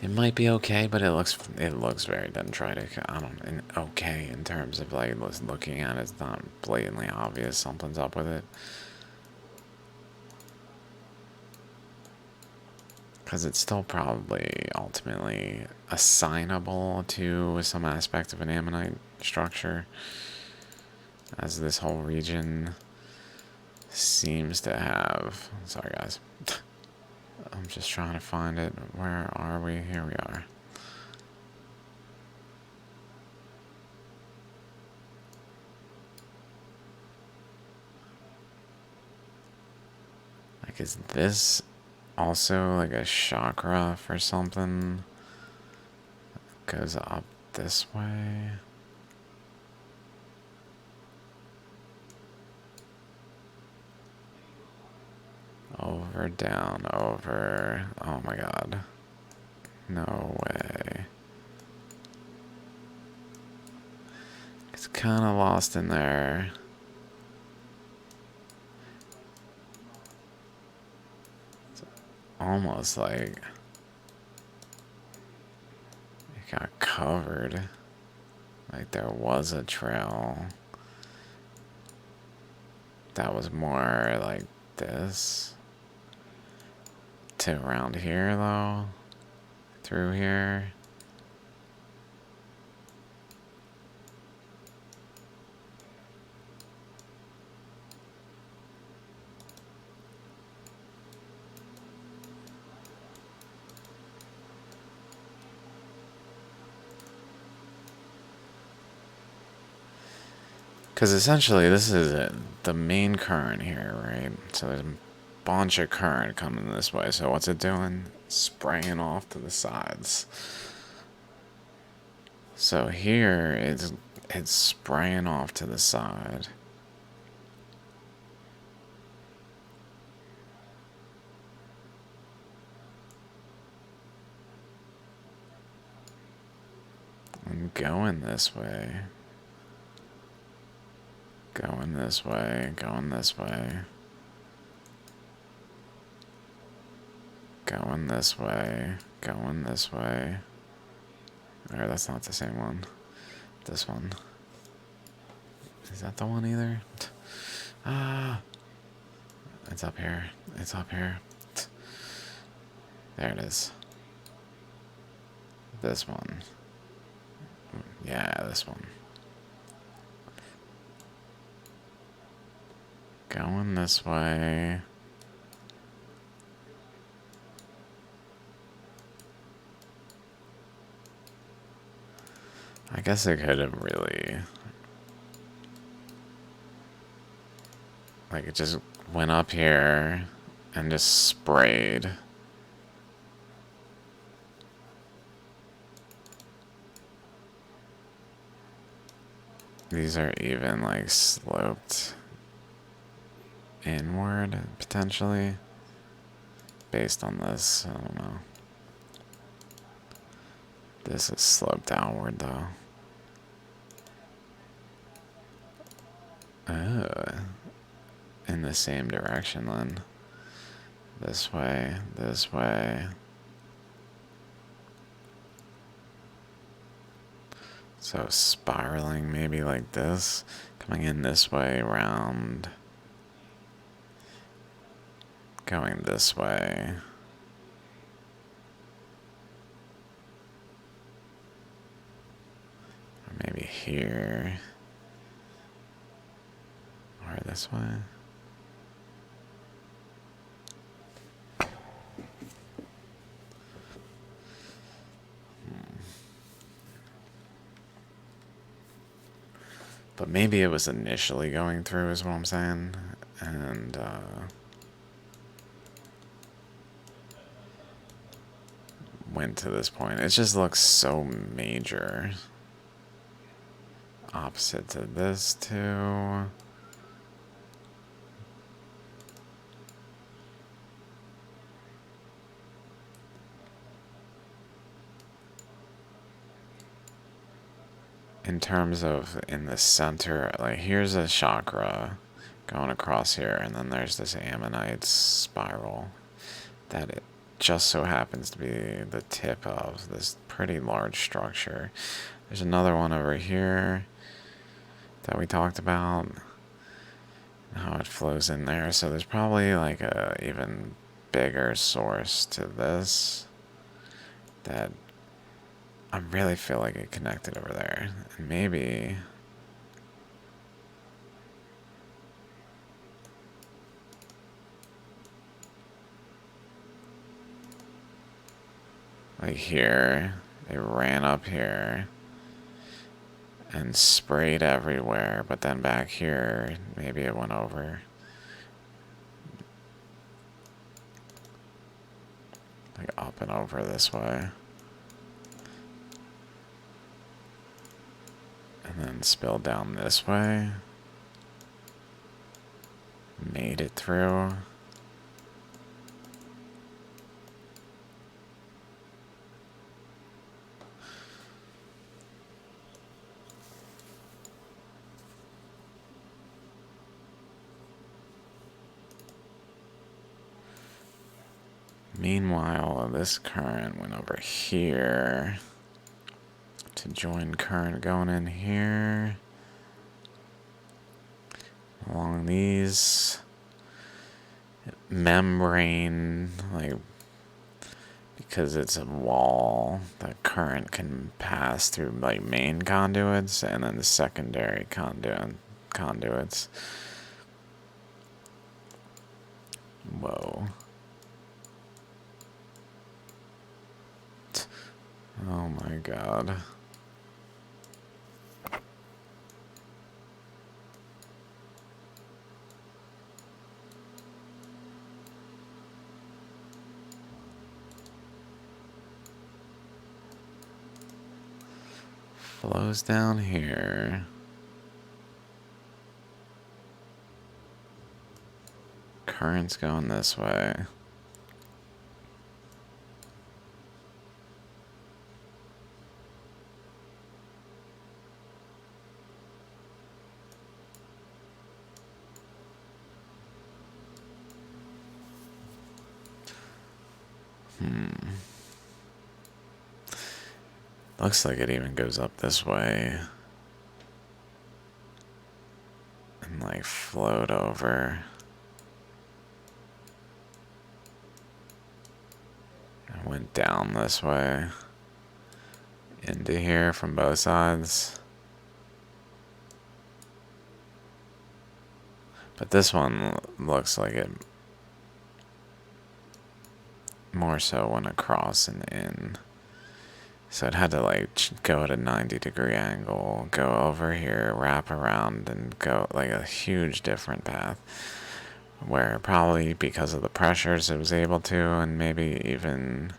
Speaker 1: it might be okay, but it looks very dendritic. I don't... okay in terms of, like, looking at it, it's not blatantly obvious something's up with it. Because it's still probably ultimately assignable to some aspect of an ammonite structure, as this whole region seems to have. Sorry, guys. I'm just trying to find it. Where are we? Here we are. Like, is this also like a chakra for something? Goes up this way. Over, down, over. Oh my god. No way. It's kind of lost in there. It's almost like it got covered. Like there was a trail that was more like this. To around here, though. Through here. Because essentially, this is it, the main current here, right? So there's a bunch of current coming this way. So what's it doing? Spraying off to the sides. So here, it's spraying off to the side. And going this way. Going this way, going this way. Going this way, going this way. Or that's not the same one. This one. Is that the one either? Ah! It's up here. It's up here. There it is. This one. Yeah, this one. Going this way. I guess it could have really... like, it just went up here and just sprayed. These are even, like, sloped inward, potentially, based on this. I don't know. This is sloped outward, though. Oh, in the same direction, then. This way, this way. So spiraling maybe like this, coming in this way, round, going this way. Or maybe here. Or this way. But maybe it was initially going through, is what I'm saying. And, went to this point. It just looks so major. Opposite to this, too. In terms of in the center, like here's a chakra going across here, and then there's this ammonite spiral that it just so happens to be the tip of this pretty large structure. There's another one over here that we talked about, how it flows in there. So there's probably like a even bigger source to this that I really feel like it connected over there. And maybe like here, it ran up here and sprayed everywhere, but then back here, maybe it went over. Like up and over this way. And then spilled down this way. Made it through. Meanwhile, this current went over here to join current going in here along these membrane, like because it's a wall, the current can pass through like main conduits and then the secondary conduits. Whoa. Oh my god. Flows down here. Current's going this way. Looks like it even goes up this way. And like float over. And went down this way. Into here from both sides. But this one looks like it more so went across and in. So it had to like go at a 90-degree angle, go over here, wrap around, and go like a huge different path. Where probably because of the pressures it was able to, and maybe even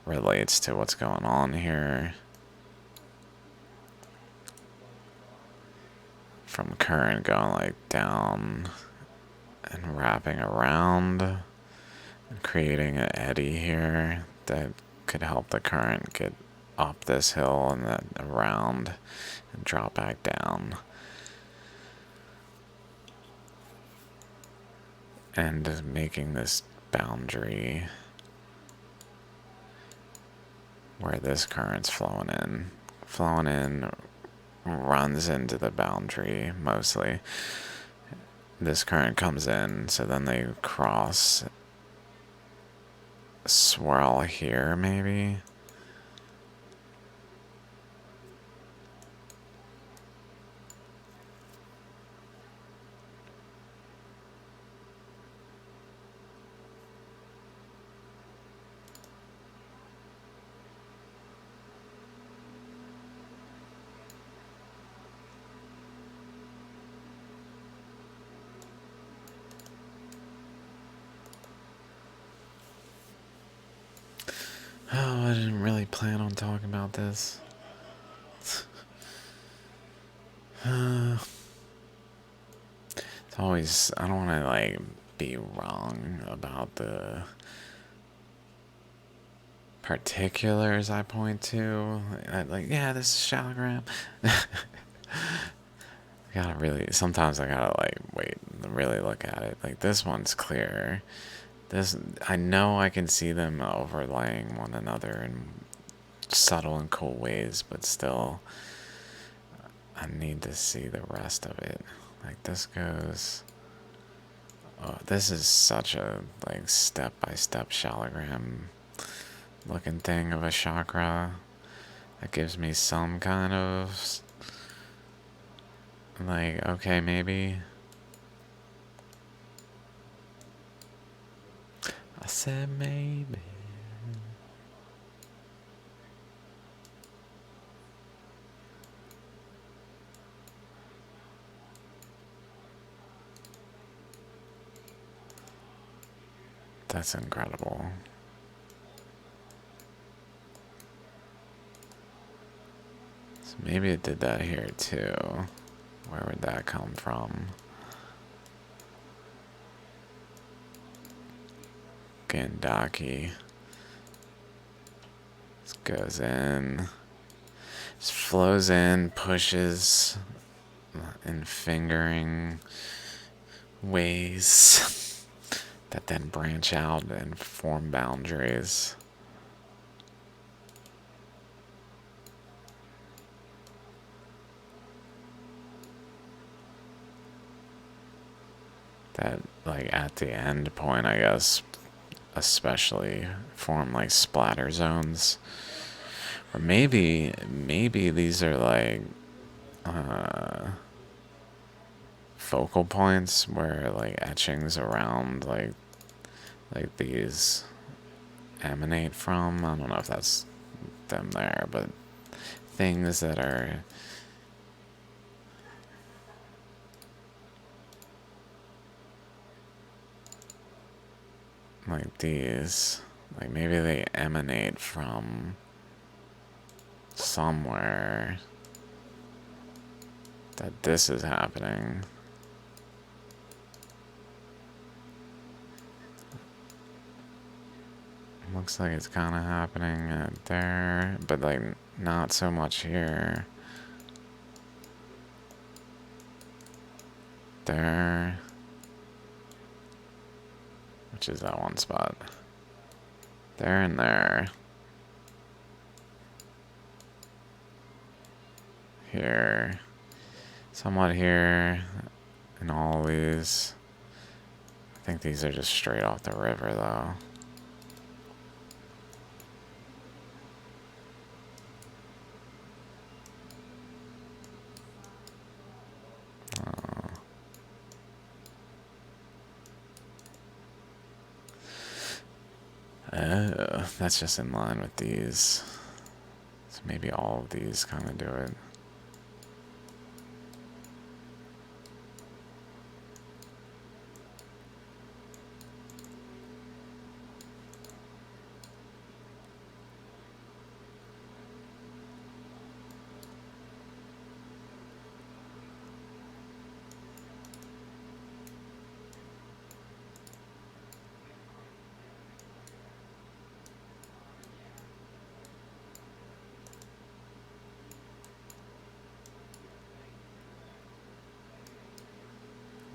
Speaker 1: relates to what's going on here. From current going like down and wrapping around and creating an eddy here that could help the current get up this hill and then around and drop back down. And making this boundary where this current's flowing in, runs into the boundary mostly. This current comes in, so then they cross, swirl here maybe. Oh, I didn't really plan on talking about this. It's always, I don't want to like be wrong about the particulars I point to. Like, yeah, this is shallogram. Gotta really, sometimes I gotta like wait, really look at it. Like this one's clear. This, I know I can see them overlaying one another in subtle and cool ways, but still, I need to see the rest of it. Like this goes. Oh, this is such a like step-by-step shallogram looking thing of a chakra that gives me some kind of like, okay, maybe. I said maybe. That's incredible. So maybe it did that here too. Where would that come from? Gandaki. This goes in. Just flows in, pushes in fingering ways that then branch out and form boundaries. That, like, at the end point, I guess, especially form like splatter zones. Or maybe these are like focal points where like etchings around like these emanate from. I don't know if that's them there, but things that are like these, like maybe they emanate from somewhere that this is happening. Looks like it's kind of happening there, but like not so much here. There. Which is that one spot. There and there. Here. Somewhat here. And all these. I think these are just straight off the river though. That's just in line with these. So maybe all of these kind of do it.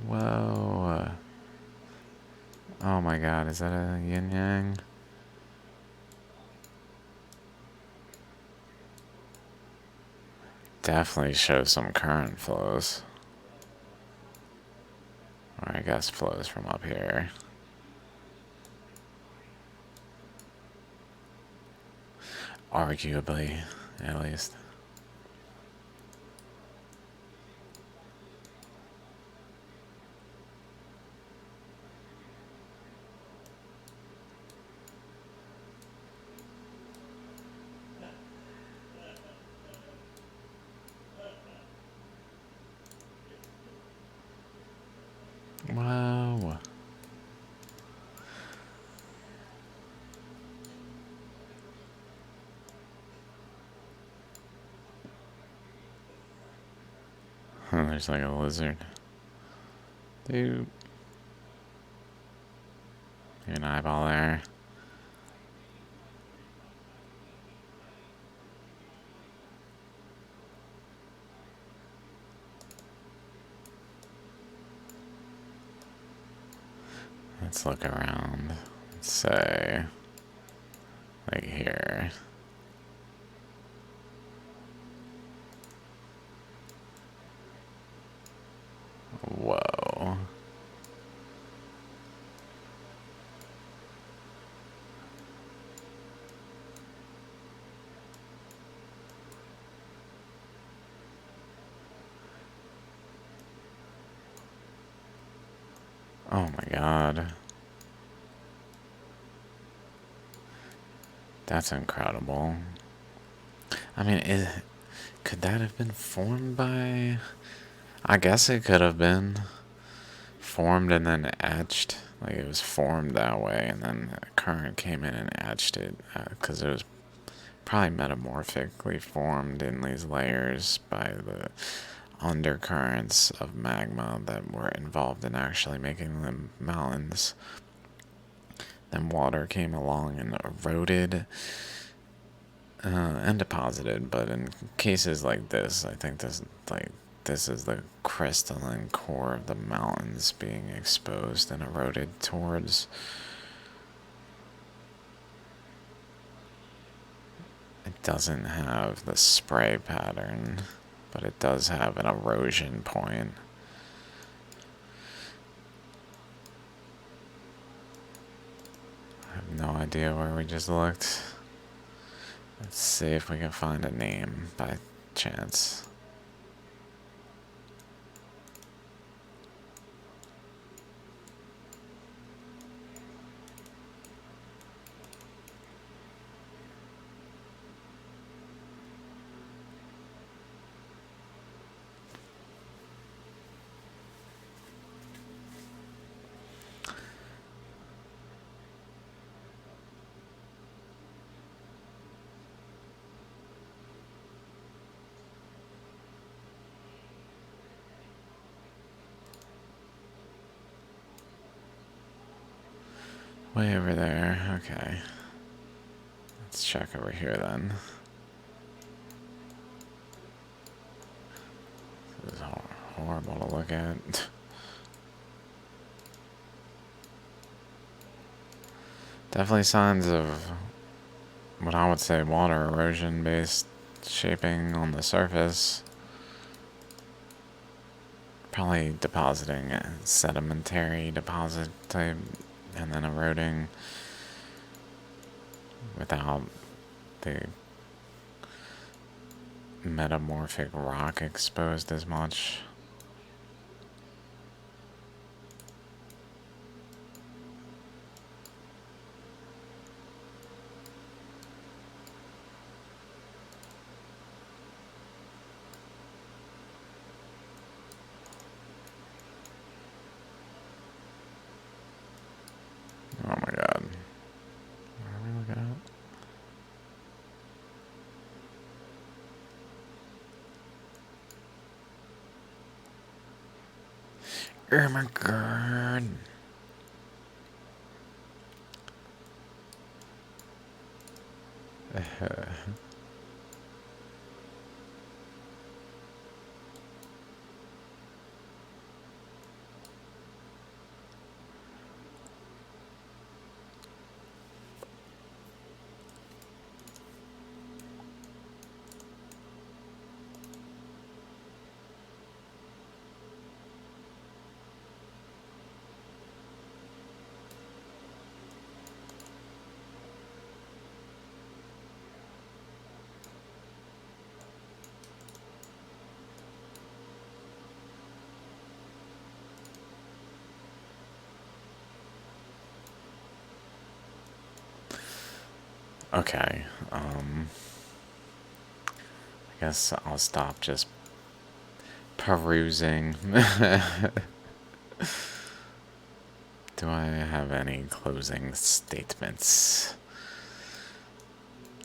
Speaker 1: Whoa. Oh my god, is that a yin yang? Definitely shows some current flows. Or I guess flows from up here. Arguably, at least. Wow. There's like a lizard. Dude. An eyeball there. Let's look around. Let's say, like here. Whoa. Oh my god. That's incredible. I mean, could that have been formed by... I guess it could have been formed and then etched. Like, it was formed that way, and then a current came in and etched it, because it was probably metamorphically formed in these layers by the undercurrents of magma that were involved in actually making them mountains. Then water came along and eroded and deposited, but in cases like this, I think this is the crystalline core of the mountains being exposed and eroded towards. It doesn't have the spray pattern, but it does have an erosion point. I have no idea where we just looked. Let's see if we can find a name by chance. Way over there, okay. Let's check over here then. This is horrible to look at. Definitely signs of what I would say water erosion based shaping on the surface. Probably depositing a sedimentary deposit type and then eroding without the metamorphic rock exposed as much. Oh my god. What are we looking at? Oh my god. Okay, I guess I'll stop just perusing. Do I have any closing statements?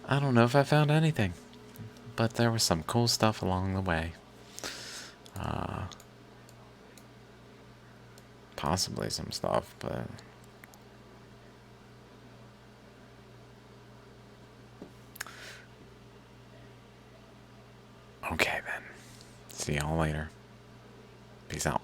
Speaker 1: I don't know if I found anything, but there was some cool stuff along the way. Possibly some stuff, but... Okay, then. See y'all later. Peace out.